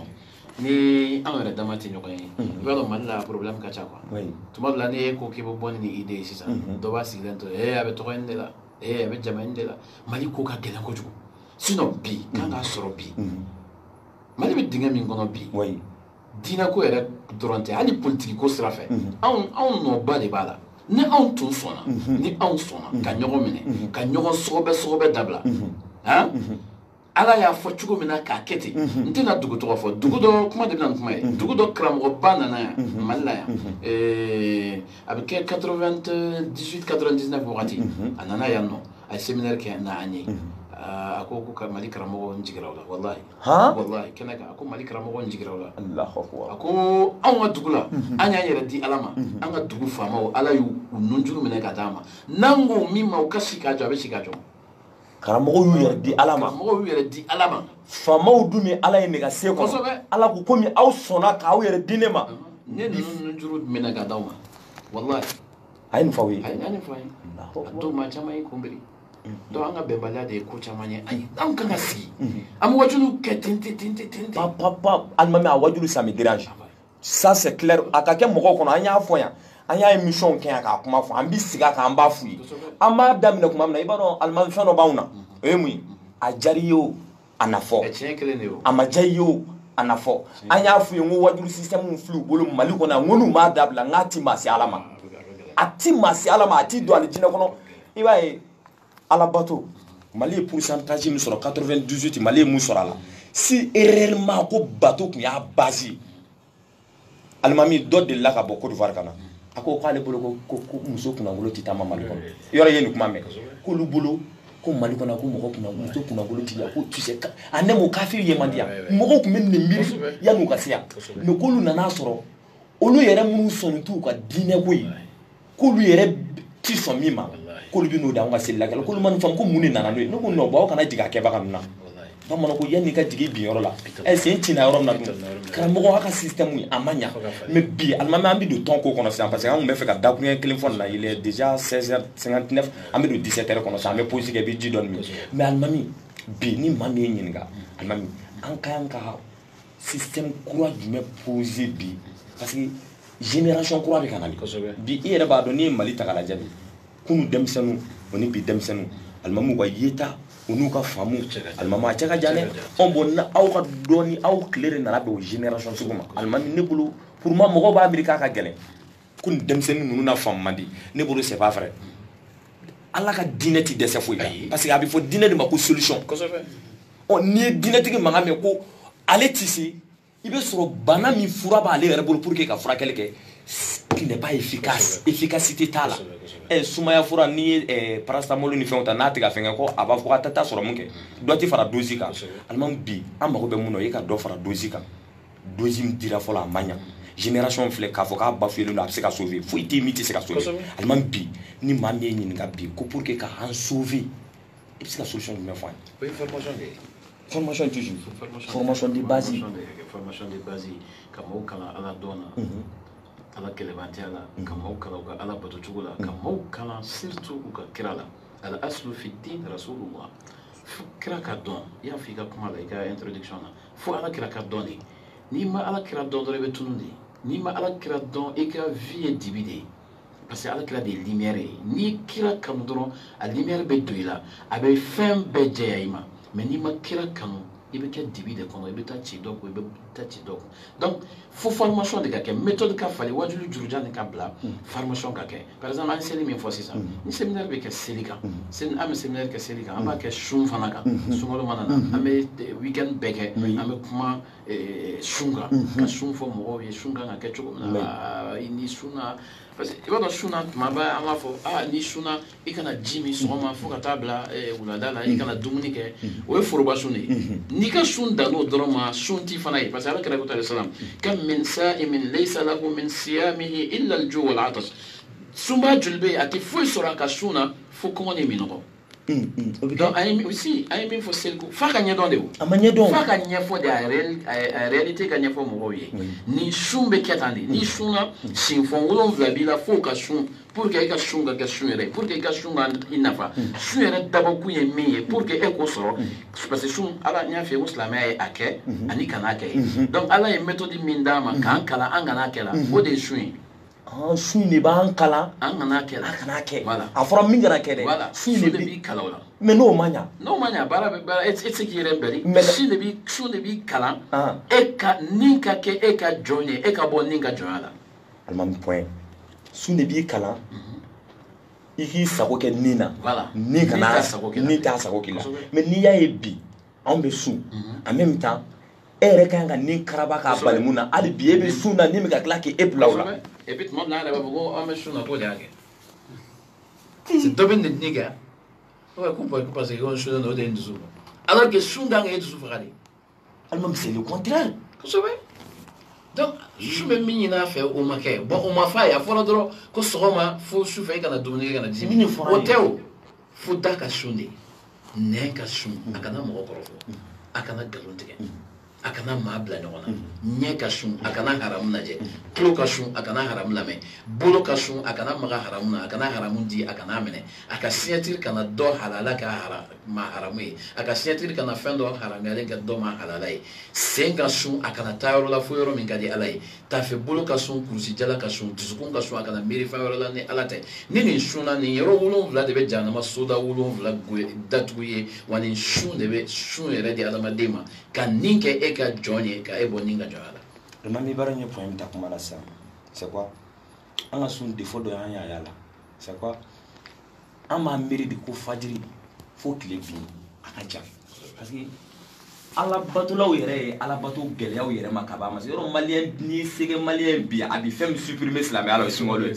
ni anw yɛrɛ dama tɛ ɲɔgɔn ye i b'a dɔn Mali la problème ka ca quoi tuma dɔ la ni e ko k'i bɛ bɔ ni nin idée ye sisan dɔ b'a sigilen to a bɛ tɔgɔ in de la a bɛ jama in de la Mali ko ka gɛlɛn kojugu sinon bi kan k'a sɔrɔ bi mali bɛ dingɛ min kɔnɔ bi diinɛ ko yɛrɛ dɔrɔn tɛ hali politiki ko sira fɛ anw nɔba de b'a la ni anw tun sɔnna ni anw sɔnna ka ɲɔgɔn minɛ ka ɲɔgɔn sɔgɔbɛ dabila ala y'a fɔ cogo min na k'a kɛ ten n tɛna dugu tɔgɔ fɔ dugu dɔ kuma de bɛna kuma ye dugu dɔ karamɔgɔba nana yan mali la yan a bɛ kɛ 98 99 wagati a nana yan nɔ a ye séminaire kɛ na an ye a ko ka mali karamɔgɔ n jigira o la wallahi kɛnɛ kan a ko mali karamɔgɔ n jigira o la a ko anw ka dugu la an y'an yɛrɛ di ala ma an ka dugu faamaw ala y'u nunjuru minɛ ka d'a ma n'an ko min ma u ka si k'a jɔ a bɛ si k'a jɔ karamɔgɔw y'u yɛrɛ di ala ma faamaw dun ni ala ye nɛgɛ se kɔnɔ ala ko komi aw sɔnna k'aw yɛrɛ di ne ma ne nunjuru minɛ ka d'aw ma wallahi a ye nin fɔ aw ye a ye nin fɔ an ye a dɔw maa caman ye kunbiri donc an ka bɛnbaliya de ye ko caman ye an kan ka sigi an bɛ wajulu kɛ ten papa alimami a wajulu ça me dérange ça c'est clair a ka kɛ mɔgɔw kɔnɔ an y'a fɔ yan an y'a émission kɛ yan k'a kuma fɔ an bɛ sigi a kan an b'a f'u ye an b'a daminɛ kuma min na i b'a dɔn alimami fɛn dɔ b'anw na o ye mun ye a diyara i ye o a na fɔ a ma diya i ye o a na fɔ an y'a f'u ye n ko wajulu système filɛ u bolo mali kɔnɔ yan n ko n'u m'a dabila n k'a ti maa se ala ma a ti maa se ala ma a ti don alijinɛ kɔnɔ i b'a ye alabato mali ye pourcentage min sɔrɔ 98 mali ye mun sɔrɔ a la si réellement ko bato tun y'a base alimami dɔ delila ka bɔ Côte d'Ivoire ka na a ko k'ale bolo ko muso kunnafolo tɛ taama mali kɔnɔ yɔrɔ ye nin kuma mɛn k'olu bolo ko mali kɔnɔ ko mɔgɔ muso kunnafolo tɛ yan ko tu sais a ne m'o kafiri ye man di yan mɔgɔw tun bɛ nin miiri yan'u ka se yan mais k'olu nan'a sɔrɔ olu yɛrɛ minnu sɔnni t'u ka diinɛ ko ye k'olu yɛrɛ ti sɔn min ma k'olu bɛ n'o de an ka seli la kɛlɛ k'olu ma nin faamu ko mun de nana n'o ye ne ko non aw kana jigin a kɛbaga ninnu na bamananw ko yanni ka jigin bin yɔrɔ la sen cina yɔrɔ min na dun karamɔgɔ a ka système a ma ɲa mais bi alimami an bɛ don tɔn ko kɔnɔ sisan parce que an tun bɛ fɛ ka dakuruɲɛ kelen fɔ nin na il est déjà 16h59 an bɛ don 17h kɔnɔ sisan an bɛ pause kɛ i bɛ ji dɔɔni min mais alimami bi ni maa min ye ɲininka alimami an ka kan ka système kura jumɛn poser bi parce que génération kura de ka na bi i yɛrɛ b'a dɔn n'i ye mali ta k'a lajɛ bi kunu denmisɛnninw o ni bi denmisɛnninw alimamiw ka yeta o n'u ka faamu alimami a cɛ ka jan dɛ bon na aw ka dɔɔni aw tile de nana bɛn o génération sugu ma alimami ne bolo pour moi mɔgɔw b'a miiri k'a ka gɛlɛn ko nin denmisɛnnin ninnu na faamu man di ne bolo c'est pas vrai ala ka diinɛ ti dɛsɛ foyi la parce que a bɛ fɔ diinɛ de ma ko solution n'i ye diinɛtigi mankan mɛn ko ale ti se i bɛ sɔrɔ bana min fura b'ale yɛrɛ bolo pour que ka furakɛli kɛ qui n'est pas efficace efficacité t'a la sumaya fura n'i ye paracetamol ni fɛnw ta n'a tɛ ka fɛn kɛ ko a b'a fɔ k'a tɛ taa sɔrɔ mun kɛ dɔ tɛ fara dosi kan alimami bi an mago bɛ mun na o ye ka dɔ fara dosi kan dosi min dira fɔlɔ a ma ɲa génération filɛ k'a fɔ k'a bafuyelen don a bɛ se ka sauver foyi tɛ min tɛ se ka sauver alimami bi ni maa min ye ɲininka bi ko pour que ka an sauver i bɛ se ka solution jumɛn fɔ an ye formation toujours formation de base ka maaw kalan ala dɔn na ala kɛlɛbantɛya la ka maaw kalan u ka ala bato cogo la ka maaw kalan surtout u ka kira la al aslu fi din rasulullah fo kira ka dɔn i y'a fɔ i ka kuma la i ka introduction na fo ala kira ka dɔn de n'i ma ala kira dɔn dɔrɔn i bɛ tunu de n'i ma ala kira dɔn i ka vie ye dibi de parce que ala kira de ye lumière ye n'i kira kanu dɔrɔn a lumière bɛ don i la a bɛ fɛn bɛɛ jɛya i ma mais n'i ma kira kanu i bɛ kɛ dibi de kɔnɔ i bɛ taa ci dɔ kɔ i bɛ taa ci dɔ kɔ donc fo formation de ka kɛ méthode ka falen wajulu jurujan de ka bila formation ka kɛ par exemple an ye seli min fɔ sisan ni séminaire bɛ kɛ seli kan an bɛ séminaire kɛ seli kan an b'a kɛ sun fana kan sunkalo mana na an bɛ weekend bɛɛ kɛ an bɛ kuma sun kan ka sun fɔ mɔgɔw ye sun kan ka kɛ cogo min na ni sunna parce que i b'a dɔn sunna tuma bɛɛ an b'a fɔ ni sunna i kana ji min sɔgɔma fo ka taa bila wulada la i kana dumuni kɛ o ye foroba sun de ye n'i ka sun dan n'o dɔrɔn ma sun ti fana ye parce que ala kira ko salam kam min sa'imin laysa lahu min siyamihi illa al-ju' wal 'atash sunba joli bɛ a tɛ foyi sɔrɔ a ka sun na fo kɔngɔ ni minɔgɔ donc a ye min fɔ seliku f'a ka ɲɛdɔn de o a ma ɲɛdɔn f'a ka ɲɛfɔ de a réalité ka ɲɛfɔ mɔgɔw ye ni sun bɛ kɛ tan de ni sunna sinfɔn 7 b'i la fo ka sun pour que i ka sun ka kɛ sun yɛrɛ pour que i ka sun ka i nafa sun yɛrɛ dabɔkun ye min ye pour que e k'o sɔrɔ parce que sun ala n y'a f'i ye ko silamɛya ye a kɛ ani kana kɛ ye donc ala ye méthode min d'a ma k'an kalan an kana kɛ la o de ye sun ye sun de b'an kalan an kana kɛ la a fɔra min kana kɛ dɛ sun de b'i kalan o la mais n'o ma ɲa bara e tɛ se k'i yɛrɛ bɛri su de b'i kalan e ka nin ka kɛ e ka jɔn ye e ka bɔ nin ka jɔnya la alimami point su de b'i kalan i k'i sago kɛ nin na nin kana nin t'a sago k'i la mais n'i y'a ye bi anw bɛ sun en même temps e yɛrɛ ka kan ka nin karaba k'a bali mun na hali bi e bɛ sun na nin bɛ ka tila k'e bila o la et puis tuma min na an yɛrɛ b'a fɔ ko an bɛ sun na k'o de y'a kɛ dɔ bɛ nin kɛ parce que on sun na o de ye dusu alors que sun kan ka e dusu faga de alimami c'est le contraire kosɛbɛ donc su bɛ min ɲini a fɛ o ma kɛ bon o ma f'a ye a fɔra dɔrɔn ko sɔgɔma fo su fɛ i kana dumuni kɛ ka na dimi o tɛ o fo da ka sun de nɛn ka sun a kana mɔgɔ kɔrɔ fɔ a kana nkalon tigɛ a kana maa bila ɲɔgɔn na ɲɛ ka sun a kana haramu lajɛ tulo ka sun a kana haramu lamɛn bolo ka sun a kana maga haramu na a kana haramu di a kana minɛ a ka signature kana dɔ halala ka ma haramu ye a ka signature kana fɛn dɔ haramuyalen kɛ dɔ ma halala ye sen ka sun a kana taa yɔrɔ la fo yɔrɔ min ka di ala ye tafe bolo ka sun kurusi jala ka sun dusukun ka sun a kana miiri fɛn wɛrɛ la ni ala tɛ ni nin sunna nin yɔrɔ 7 de bɛ jahanama soda 7 datugu ye wa nin sun de bɛ sun yɛrɛ di adamaden ma ka nin kɛ e ka jɔn ye ka e bɔ nin ka jɔn la alimami baara ɲɛ point min ta kuma la sisan c'est quoi an ka sun défaut dɔ y'an y'a la c'est quoi an b'a miiri de ko fajiri fo tile bin a ka jan parce que alabatolaw yɛrɛ ye alabato gɛlɛyaw yɛrɛ ma ka ban parce que yɔrɔ maliyɛn n'i sege maliyɛn bi a bɛ fɛn min supprimer silamɛya la o ye sunkalo ye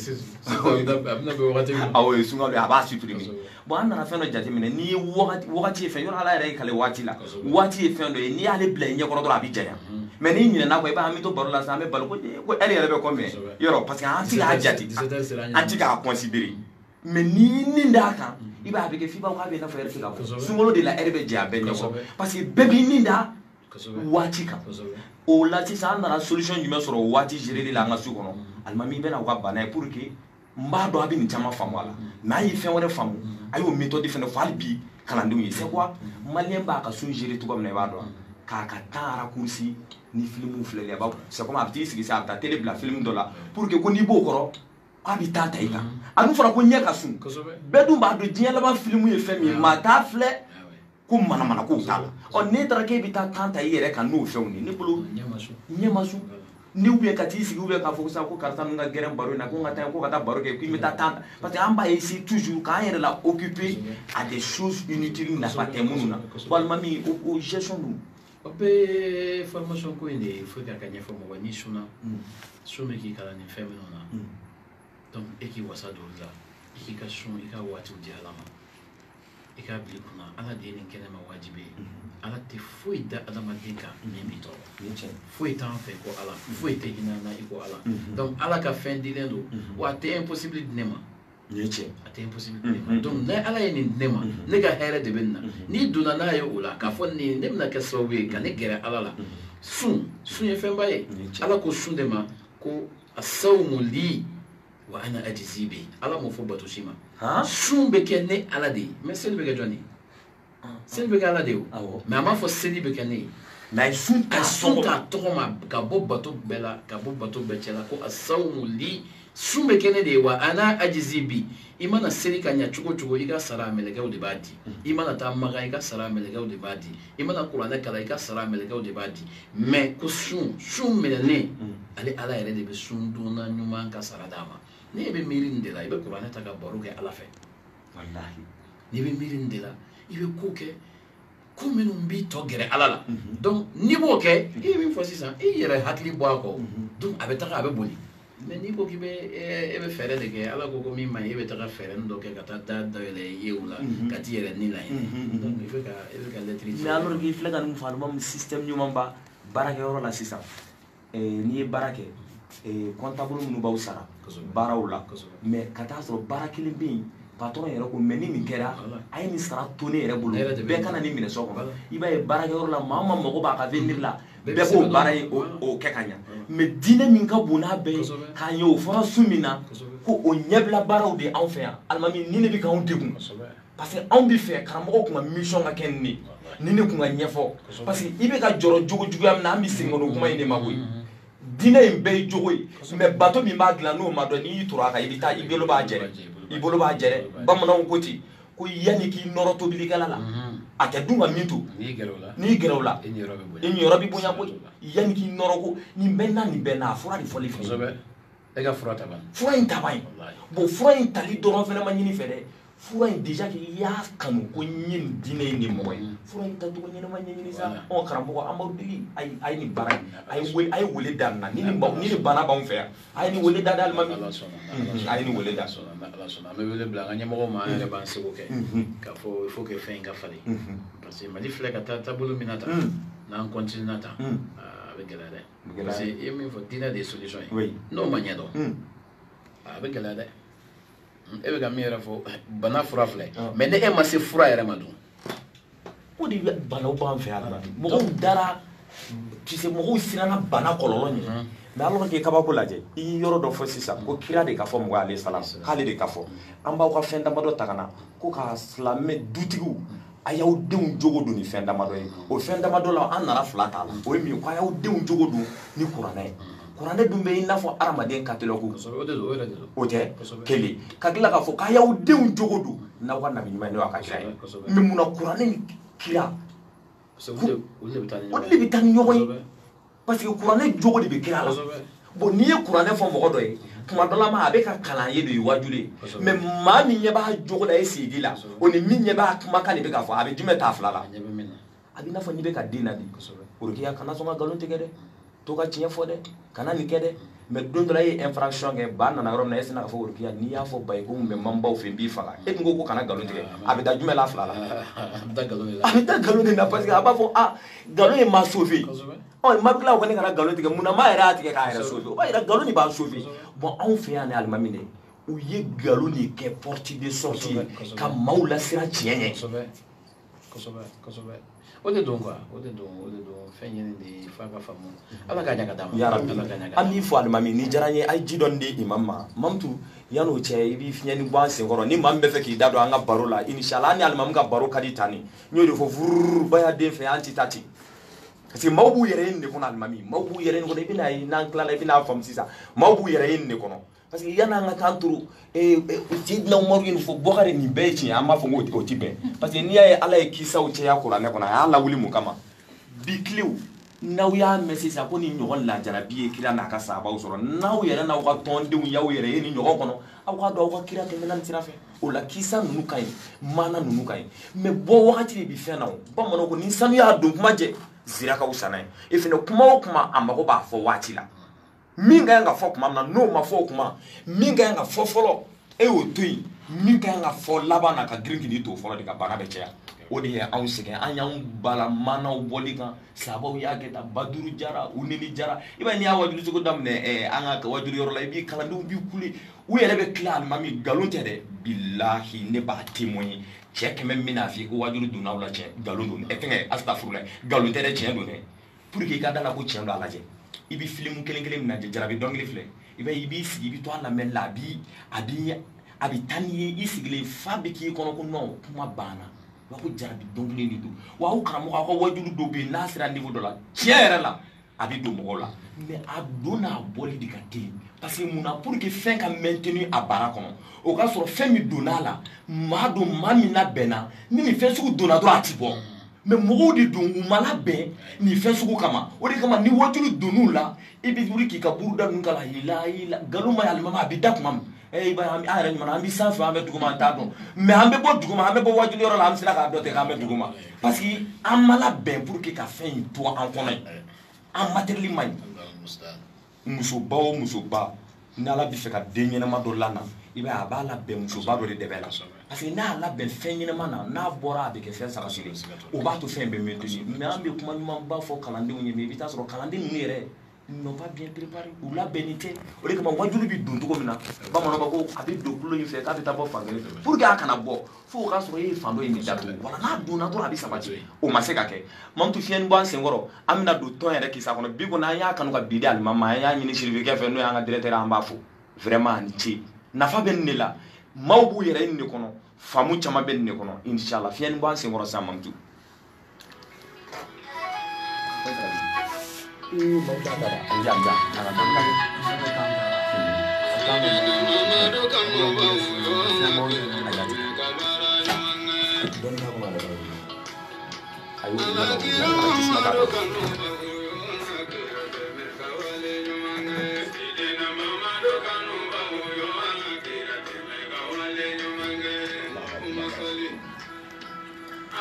awɔ o ye sunkalo ye a b'a supprimer bon an nana fɛn dɔ jateminɛ n'i ye wagati ye fɛn yɔrɔ ala yɛrɛ ye kale waati la waati ye fɛn dɔ ye n'i y'ale bila i ɲɛkɔrɔ dɔrɔn a bɛ janya mais n'i ɲinɛna kɔ i b'a an bɛ to baro la sisan an bɛ balo ko ɛri yɛrɛ bɛ combien yɔrɔ parce que an ti k'a jate an ti k'a considérer mais ni nin d'a kan i b'a bɛ kɛ f'i b'a fɔ k'a bɛ i n'a fɔ ɛri tɛ ka bɔ sunkalo de la ɛri bɛ jɛ a bɛɛ ɲɛkɔrɔ parce que bɛɛ b'i nin da waati kan o la sisan an nana solution jumɛn sɔrɔ o waati géré la an ka su kɔnɔ alimami i bɛna u ka bana ye pour que n b'a dɔn a bɛ nin caman faamu a la mais an ye fɛn wɛrɛ faamu a y'o méthode fɛnɛ fɔ hali bi kalandenw ye c'est quoi maliyɛn b'a ka sun géré cogo min na i b'a dɔn k'a ka temps raccourci ni film filɛli a b'a c'est comme a bɛ t'i sigi sisan a bɛ taa télé bila film dɔ la pour que ko n'i b'o kɔrɔ k'a bɛ temps ta i kan a dun fɔra ko ɲɛ ka sun bɛɛ dun b'a dɔn diɲɛ laban film ye fɛn min ye maa t'a filɛ ko manamana kow t'a la ɔ n'e taara k'e bɛ taa temps ta i yɛrɛ kan n'o fɛnw ye ne bolo ɲɛ ma sun ni oubien ka t'i sigi oubien k'a fɔ sisan ko karisa ninnu ka gɛrɛn baro in na ko n ka taa ko ka taa baro kɛ k'i bɛ taa temps parce que an b'a essayer toujours k'an yɛrɛ la occuper à des choses inutiles nafa tɛ minnu na walima min o gestion dun o bɛ formation ko in de ye fo k'a ka ɲɛfɔ mɔgɔ ni sunna sun bɛ k'i kalan nin fɛn minnu na donc e k'i wasa don o la i k'i ka sun i ka waatiw di ala ma i k'a bila i kunna ala de ye nin kɛnɛ ma wajibi ye ala tɛ foyi da adamaden kan min b'i tɔɔrɔ foyi t'an fɛ ko ala foyi tɛ hinɛ na i ko ala donc ala ka fɛn dilen don wa a tɛ impossible di ne ma a tɛ impossible di ne ma donc ni ala ye nin di ne ma ne ka hɛrɛ de bɛ nin na n'i donna n'a ye o la k'a fɔ nin ne bɛna kɛ sababu ye ka ne gɛrɛ ala la sun ye fɛnba ye ala ko sun de ma ko asawmu li wa ana ajizi bi ala m'o fɔ bato si ma sun bɛ kɛ ne ala de ye mais seli bɛ kɛ jɔn ye seli bɛ kɛ ala de ye o mais a m'a fɔ seli bɛ kɛ ne ye mais sun ka sun k'a tɔgɔ ma ka bɔ bato bɛɛ la ka bɔ bato bɛɛ cɛ la ko asawmu li sun bɛ kɛ ne de ye wa ana ajizi bi i mana seli ka ɲɛ cogo cogo i ka sara a mɛlɛkɛw de b'a di i mana taa magan i ka sara a mɛlɛkɛw de b'a di i mana kuranɛ kalan i ka sara a mɛlɛkɛw de b'a di mais ko sun minɛnen ale ala yɛrɛ de bɛ sun donna ɲuman ka sara d'a ma n'i bɛ miiri nin de la i bɛ kuranɛ ta ka baro kɛ ala fɛ wallahi n'i bɛ miiri nin de la i bɛ ko kɛ ko minnu b'i tɔ gɛrɛ ala la donc n'i b'o kɛ i ye min fɔ sisan i yɛrɛ hakili bɔ a kɔ donc a bɛ taga a bɛ boli mais n'i ko k'i bɛ e bɛ fɛɛrɛ de kɛ ala ko min man ɲi e bɛ taga fɛɛrɛ dɔ kɛ ka taa da dayɛlɛ ye o la ka t'i yɛrɛ ni laɲini donc i bɛ ka lettre ci. mais alors que i filɛ ka nin fɔ alimami système ɲuman ba baarakɛyɔrɔ la sisan n'i ye baara kɛ comptable minnu b'aw sara baaraw la mais ka taa sɔrɔ baara kelen bɛ yen patron yɛrɛ ko mais ni nin kɛra a ye nin sara to ne yɛrɛ bolo bɛɛ kana nin minɛ so kɔnɔ i b'a ye baarakɛyɔrɔ la maa o maa mago b'a ka avenir la bɛɛ b'o baara ye o kɛ ka ɲa mais diinɛ min ka bon n'a bɛɛ ye k'a ye o fɔra su min na ko o ɲɛbila baaraw de anw fɛ yan alimami ni ne bɛ k'anw degun parce que anw bɛ fɛ karamɔgɔw kun ka mission ka kɛ nin de ni ne kun ka ɲɛfɔ parce que i bɛ ka jɔrɔ jogo juguya min na an bɛ segin ka n'o kuma in de ma koyi diinɛ in bɛɛ ye jogo ye mais bato min b'a dilan n'o ma dɔn n'i y'i turu a kan i bɛ taa i bolo b'a jɛrɛ i bolo b'a jɛrɛ bamananw ko ten ko yani k'i nɔrɔ tobilikɛla la a tɛ dun ka min to n'i gɛrɛ o la i niyɔrɔ bi bonya koyi yani k'i nɔrɔ ko nin bɛɛ na nin bɛɛ na a fura de fɔli fɛ e ka fura ta ban fura in ta ban ye bon fura in tali dɔrɔn fɛnɛ ma ɲini fɛ dɛ fura in déjà k'i y'a kanu ko n ye nin diinɛ in de mɔgɔ ye fura in tacogo ɲɛnama ɲɛɲini sa karamɔgɔ an b'aw deli a ye nin baara in a ye wele da nin na ni nin bana b'anw fɛ yan a ye nin wele da alimami a ye nin wele da ala sɔnna an bɛ wele bila an ka ɲɛmɔgɔw ma an yɛrɛ b'an seko kɛ k'a fɔ il faut que fɛn in ka falen parce que mali filɛ ka taa taabolo min na tan n'an continue na tan a bɛ gɛlɛya dɛ parce que i ye min fɔ diinɛ de ye solution ye n'o ma ɲɛ dɔn a bɛ gɛlɛya dɛ e bɛ ka min yɛrɛ fɔ bana fura filɛ mais ne e ma se fura yɛrɛ ma dun o de bɛ banaw b'an fɛ yan mɔgɔw dara tu sais mɔgɔw siranna bana kɔlɔlɔ ɲɛ mais alors que kabako lajɛ i ye yɔrɔ dɔ fɔ sisan ko kira de ka fɔ mɔgɔ ale salam k'ale de ka fɔ an b'aw ka fɛn damadɔ ta ka na ko ka silamɛ dutigiw a y'aw denw jogo don ni fɛn damadɔ ye o fɛn damadɔ la an nana fila t'a la o ye min ye ko a y'aw denw jogo don ni kuranɛ ye kuranɛ dun bɛ i n'a fɔ adamaden katolɔku o tɛ kelen ka tila k'a fɔ k'a y'aw denw jogo don n'aw ka nabi ɲuman ye n'o y'a ka kira ye mais munna kuranɛ ni kira olu de bɛ taa ni ɲɔgɔn ye parce que kuranɛ jogo de bɛ kira la bon n'i ye kuranɛ fɔ mɔgɔ dɔ ye tuma dɔ la ma a bɛ ka kalan ye de ye wajulu ye mais maa min ɲɛ b'a jogo la e sigi la o ni min ɲɛ b'a kumakan de bɛ k'a fɔ a bɛ jumɛn t'a fila la a bɛ i n'a fɔ n'i bɛ ka den na de orokiya kana sɔn ka nkalon tigɛ dɛ to ka tiɲɛ fɔ dɛ kana nin kɛ dɛ mais don dɔ la e ye infraction kɛ ba nana yɔrɔ min na e sina k'a fɔ orokiya n'i y'a fɔ ba ye ko mun bɛ manbaw fɛ n b'i faga e dun ko kana nkalon tigɛ a bɛ da jumɛn la fila la a bɛ da nkalon de la parce que a b'a fɔ nkalon ye maa sauvé ma tila ko ne kana nkalon tigɛ munna maa yɛrɛ y'a tigɛ k'a yɛrɛ sauvé o b'a yira nkalon de b'a sauvé bon anw fɛ yan ni alimami de u ye nkalon de kɛ porte de sortie ka maaw lasiran tiɲɛ ɲɛ kosɛbɛ o de don quoi o de don fɛn ɲini de f'a ka faamu ala ka ɲa ka d'a ma yarabi an b'i fɔ alimami ni diyara n ye a ye ji dɔɔni di imam ma mamutu yan'o cɛ i b'i fiɲɛni bɔ an senkɔrɔ ni maa min bɛ fɛ k'i da don an ka baro la inshallah an ni alimami ka baro ka di tan ni n y'o de fɔ vururu baya den fɛ an ti taa ten parce que maaw b'u yɛrɛ ye nin de kɔnɔ alimami maaw b'u yɛrɛ nin kɔnɔ i bɛna ye n'an tilala i bɛna faamu sisan maaw b'u yɛrɛ ye nin de kɔnɔ parce que yan'an ka taa turu Seydina Umaru ye nin fɔ Bukari nin bɛɛ ye tiɲɛ an b'a fɔ k'o ti bɛn parce que n'i y'a ye ala ye kisaw cɛya kuranɛ kɔnɔ a y'a lawuli mun kama bi kilew n'aw y'a mɛn sisan ko nin ɲɔgɔn lajarabi ye kira n'a ka sahabaw sɔrɔ n'aw yɛrɛ n'aw ka tɔndenw y'aw yɛrɛ ye nin ɲɔgɔn kɔnɔ aw k'a dɔn aw ka kira tɛmɛna nin sira fɛ o la kisa ninnu ka ɲi maana ninnu ka ɲi mais bɔ wagati de bi fɛn na o bamananw ko ni sanu y'a don kuma jɛ zira ka wusa n'a ye e fɛnɛ kuma o kuma a mago b'a fɔ waati la min ka ɲi ka fɔ kuma min na n'o ma fɔ o kuma min ka ɲi ka fɔ fɔlɔ e y'o to yen min ka ɲi ka fɔ laban na ka girin k'i to fɔlɔ de ka bana bɛ caya o de ye anw sɛgɛn an y'anw bala maanaw bɔli kan sabaw y'a kɛ tan baduru jara uneni jara i b'a ye n'i y'a wajulu cogo daminɛ an ka wajulu yɔrɔ la i b'i kalandenw b'i kule u yɛrɛ bɛ tila alimami nkalon tɛ dɛ bilahi ne b'a témoigner cɛ 100 min n'a f'i ko wajulu donna aw la tiɲɛ nkalon don fɛnkɛ astafurulayi nkalon tɛ dɛ tiɲɛ don dɛ pour que i ka da la ko tiɲɛ don a lajɛ i bɛ filimu kelen kelen min lajɛ jarabi dɔnkili filɛ i b'a ye i b'i sigi i bɛ to a lamɛnni la a bɛ taa n'i ye i sigilen fa bɛ k'i kɔnɔ ko non kuma banna wa ko jarabi dɔnkili de don wa aw karamɔgɔ aw ka wajulu dɔw bɛ yen n'a sera niveau dɔ la tiɲɛ yɛrɛ la a bɛ don mɔgɔw la mais a don n'a bɔli de ka teli parce que mun na pour que fɛn ka maintenir a baara kɔnɔ o ka sɔrɔ fɛn min donn'a la maa don maa min labɛnna ni nin fɛn sugu donna dɔrɔn a ti bɔ mais mɔgɔw de don u ma labɛn nin fɛn sugu kama o de kama ni wajulu donn'u la i bɛ wuli k'i ka buruda ninnu kala yila nkalon ma ye alimami a bɛ da tuma min i b'a ye an yɛrɛ ɲuman an bɛ sanfɛ an bɛ duguma an t'a dɔn mais an bɛ bɔ duguma an bɛ bɔ wajulu yɔrɔ la an bɛ sera k'a dɔn ten k'an bɛ duguma parce que an ma labɛn pour que ka fɛn in to an kɔnɔ yen an matériel man ɲi musoba o musoba ni ala bɛ fɛ ka den ɲɛnama dɔ lana i b'a ye a b'a labɛn musoba dɔ de dɛbɛ la parce que n'a y'a labɛn fɛn ɲɛnama na n'a bɔra a bɛ kɛ fɛn sabatilen o b'a to fɛn bɛɛ maintenir mais an bɛ kuma ɲumanba fɔ kalandenw ye mais i bɛ taa sɔrɔ kalanden ninnu yɛrɛ ils n'ont pas bien préparé u labɛnnen tɛ o de kama wajulu bɛ don cogo min na bamananw b'a ko a bɛ don tulo in fɛ k'a bɛ taa bɔ fan kelen fɛ pour que a kana bɔ fo o k'a sɔrɔ e ye fan dɔ in de datugu wala n'a donna dɔrɔn a bɛ sabati o ma se ka kɛ mamutu fiɲɛni bɔ an senkɔrɔ an bɛna don tɔn yɛrɛ kisa kɔnɔ bi kɔni an y'a kanu ka bi di alimami ma an y'a ɲini sirifekɛ fɛ n'o y'an ka directeur an b'a fo vraiment a ni ce nafa bɛ nin de la maaw b'u yɛrɛ nin de kɔnɔ faamu caman bɛ nin de kɔnɔ inshallah fiɲɛni bɔ an senkɔrɔ sisan mamutu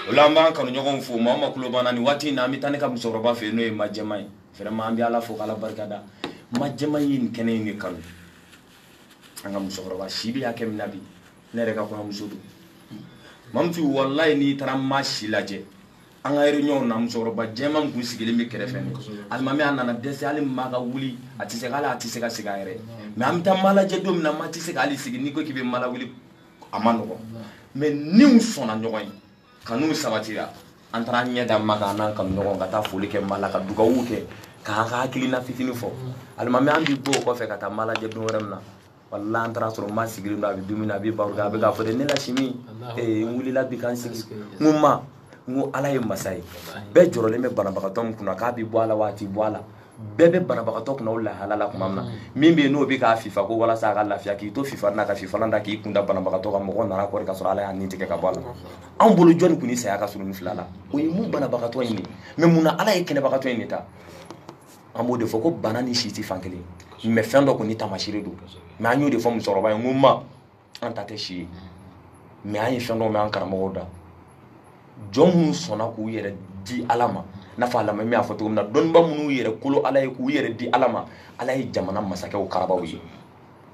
Ulamba kanu ɲɔgɔn fo mama kulo bana ni waati na mi tane ka musokɔrɔba fe no ye majema ye vraiment an bi ala fo kala barkada majema yi ni kene ni kanu an ka musokɔrɔba sibi ya kemna bi ne re ka ko muso do mamtu wallahi ni tara ma si lajɛ an ka réunion na musokɔrɔba jema kun sigilen bi kɛrɛfɛ ni alimami an nana dɛsɛ ali ma ka wuli a tɛ se kala a tɛ se ka siga yɛrɛ mais an ta mala jɛ don na ma tɛ se ka ali sigi ni ko k'i bɛ mala wuli a ma nɔgɔ mais niw sɔnna ɲɔgɔn ye kanu sabatira an taara ɲɛ da ma kan n'an kanu ɲɔgɔn ka taa foli kɛ mala ka dugawu kɛ k'an ka hakilina fitinin fɔ alimami an bi bɔ o kɔfɛ ka taa mala jɛ don wɛrɛ min na wallahi an taara sɔrɔ ma sigilen don a bɛ dumuni a bɛ baro kɛ a bɛ k'a fɔ de ne la simi n wulila bi k'an sigi n ko ma n ko ala ye masa ye bɛɛ jɔrɔlen bɛ banabagatɔ min kunna k'a bɛ bɔ a la waati bɔ a la bɛɛ bɛ banabagatɔ kunna o lahala la tuma min na min bɛ yen n'o bɛ k'a fifa ko walasa a ka lafiya k'i to fifa na ka fifalan da k'i kunda banabagatɔ kan mɔgɔ nana kɔri ka sɔrɔ ala y'a nin tigɛ ka bɔ a la anw bolo jɔnni kun ni saya ka surun ni fila la o ye mun banabagatɔ in de mais munna ala ye kɛnɛbagatɔ in de ta an b'o de fɔ ko bana ni si tɛ fan kelen mais fɛn dɔ kɔni tamasire don mais an y'o de fɔ musokɔrɔba ye n ko ma an ta tɛ si ye mais an ye fɛn dɔ mɛn an karamɔgɔw da jɔn minnu sɔnna k'u yɛrɛ di ala ma n'a fɔ alamami y'a fɔ cogo min na dɔnniba minnu yɛrɛ kolo ala ye k'u yɛrɛ di ala ma ala ye jamana masakɛw karabaw ye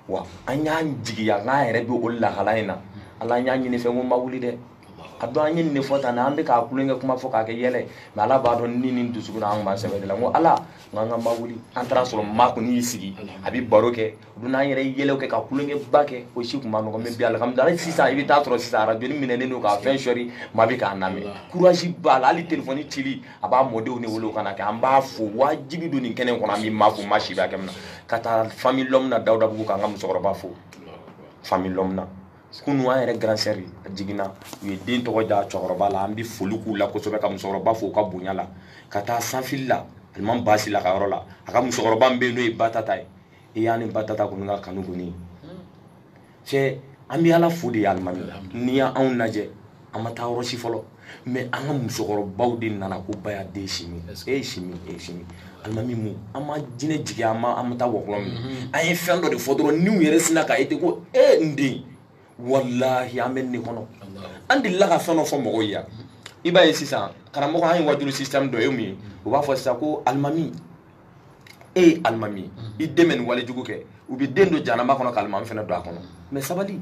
wa an y'an jigiya n'an yɛrɛ bɛ o lahala in na ala y'an ɲini fɛn ko ma wuli dɛ a dɔn an ye nin de fɔ tan an bɛ k'a kulonkɛ kuma fɔ k'a kɛ yɛlɛ mais ala b'a dɔn ni nin dusukun na an b'a sɛbɛn de la n ko ala n k'an ka ma wuli an taara sɔrɔ maa kɔni y'i sigi a bɛ baro kɛ o don an yɛrɛ yɛlɛw kɛ ka kulonkɛba kɛ o si tun ma nɔgɔn mais bi alhamdulilayi sisan i bɛ taa sɔrɔ sisan arajo minɛnen don k'a fɛn sɔri maa bɛ k'a lamɛn courage b'a la hali téléphone cili a b'a mɔdenw ni wolo kana kɛ an b'a fo wajibi don nin kɛnɛ kɔnɔ an bɛ maa fo maa si b'a kɛ min na ka taa famille l'homme na Dawudabugu k'an ka musokɔrɔba fo famille l'homme na kunu an yɛrɛ grand sœur jiginna u ye den tɔgɔ da cɛkɔrɔba la an bɛ foli k'u la kosɛbɛ ka musokɔrɔba fo u ka bonya la ka taa sanfili la alimami baasi la ka yɔrɔ la a ka musokɔrɔba min bɛ yen n'o ye Batata ye e y'an ni Batata kɔni ka kanu kɔni cɛ an bɛ ala fo de ye alimami n'i y'anw lajɛ an ma taa yɔrɔ si fɔlɔ mais an ka musokɔrɔbaw de nana ko baya den simi e ye simi e ye simi alimami mu an ma jinɛ jigin an ma taa wɔkulɔ min an ye fɛn dɔ de fɔ dɔrɔn niw yɛrɛ sina ka ye ten ko n den wallahi an bɛ nin kɔnɔ an delila ka fɛn dɔ fɔ mɔgɔw ye yan i b'a ye sisan karamɔgɔ an ye wajulu système dɔ ye mun ye u b'a fɔ sisan ko alimami e ye alimami i den bɛ nin walejugu kɛ u bɛ den don jahanama kɔnɔ ka alimami fana don a kɔnɔ mais sabali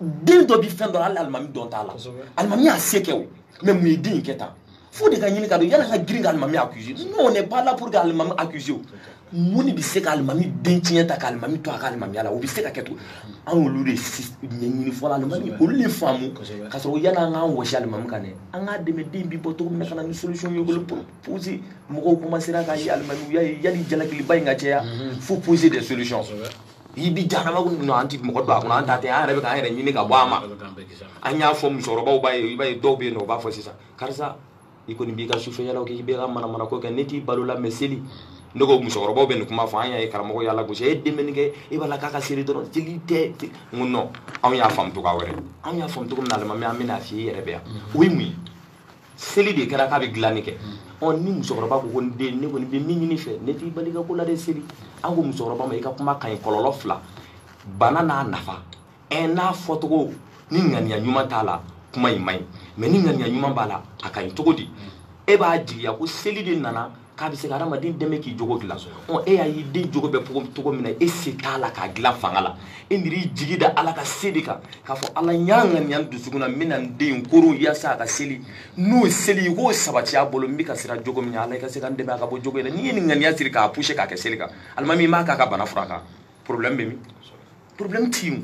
den dɔ bi fɛn dɔ hali alimami dɔn t'a la alimami y'a se kɛ o mais mun ye den in kɛ tan fo de ka ɲini ka don yala ka girin ka alimami accuser non on n'est pas là pour que alimami accuser o mun de bɛ se ka alimami den tiɲɛ ta ka alimami to a ka alimamiya la o bɛ se ka kɛ to an y'olu de ɲɛɲini fɔlɔ alimami olu de faamu ka sɔrɔ yala an k'an wɔsi alimami kan dɛ an k'a dɛmɛ den bi bɔ cogo min na ka na ni solution ye o bolo poser mɔgɔw commencera k'a ye alimami y'a ye yali jalakiliba in ka caya faut poser des solutions i bi jahanama kɔnɔ an tɛ mɔgɔ don a kɔnɔ an ta tɛ an yɛrɛ bɛ k'an yɛrɛ ɲini ka bɔ a ma an y'a fɔ musokɔrɔbaw b'a ye i b'a ye dɔw bɛ yen nɔ u b'a fɔ sisan karisa i kɔni b'i ka sufɛyalaw kɛ i bɛ ka manamana ko kɛ ne t'i balo la mais seli ne ko musokɔrɔbaw bɛ nin kuma fɔ an y'a ye karamɔgɔ y'a lagosi e den bɛ nin kɛ e b'a la k'a ka seli dɔrɔn jeli tɛ n ko non anw y'a faamu cogoya wɛrɛ anw y'a faamu cogo min na alimami an bɛna f'i ye i yɛrɛ bɛ yan o ye mun ye seli de kɛra k'a bɛ dilanni kɛ ni musokɔrɔba ko ko n den ne kɔni bɛ min ɲini fɛ ne t'i bali ka ko la dɛ seli an ko musokɔrɔba ma i ka kuma ka ɲi kɔlɔlɔ fila bana n'a nafa n'a fɔcogo ni ŋaniya ɲuman t'a la kuma in man ɲi mais ni ŋaniya ɲuman b'a la a ka ɲi cogo di e b'a jigiya ko seli de nana k'a bɛ se ka adamaden dɛmɛ k'i jogo dilan e y'a ye den jogo bɛ cogo min na e se t'a la k'a dilan fanga la e n'i jigi da ala ka se de kan k'a fɔ ala n y'a ŋaniya n dusukun na n bɛna n den koron yaasa a ka seli n'o seli i k'o sabati a bolo n bɛ ka sira jogo min ala i ka se ka n dɛmɛ a ka bɔ jogo in na n'i ye nin ŋaniya siri k'a poussé k'a kɛ seli kan alimami i m'a k'a ka bana fura kan problème bɛ min problème t'i ye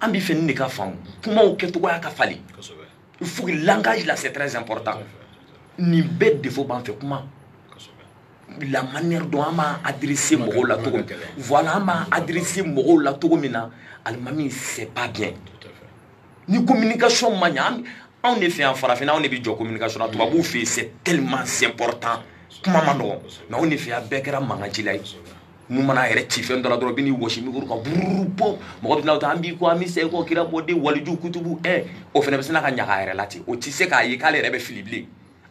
an bɛ fɛ nin de ka faamu kumaw kɛcogoya ka falen il faut que langage là c'est très important nin bɛɛ défaut b'an fɛ kuma la manière dont an b'a adresser mɔgɔw la cogo min voilà an b'a adresser mɔgɔw la cogo min na alimami c'est pas bien ni communication man ɲɛ anw de fɛ yan farafinna anw de bɛ jɔ communication na tubabuw fɛ yen c'est tellement important kuma ma nɔgɔn mais anw de fɛ yan bɛɛ kɛra mankanci la ye nu mana yɛrɛ ci fɛn dɔ la dɔrɔn bini wɔsi mikoro kan bururu pom mɔgɔ bina ta an b'i ko an bɛ se ko kira mɔden waliju kutubu o fɛnɛ bɛ sina ka ɲaga yɛrɛ la ten o ti se k'a ye k'ale yɛrɛ bɛ fili bilen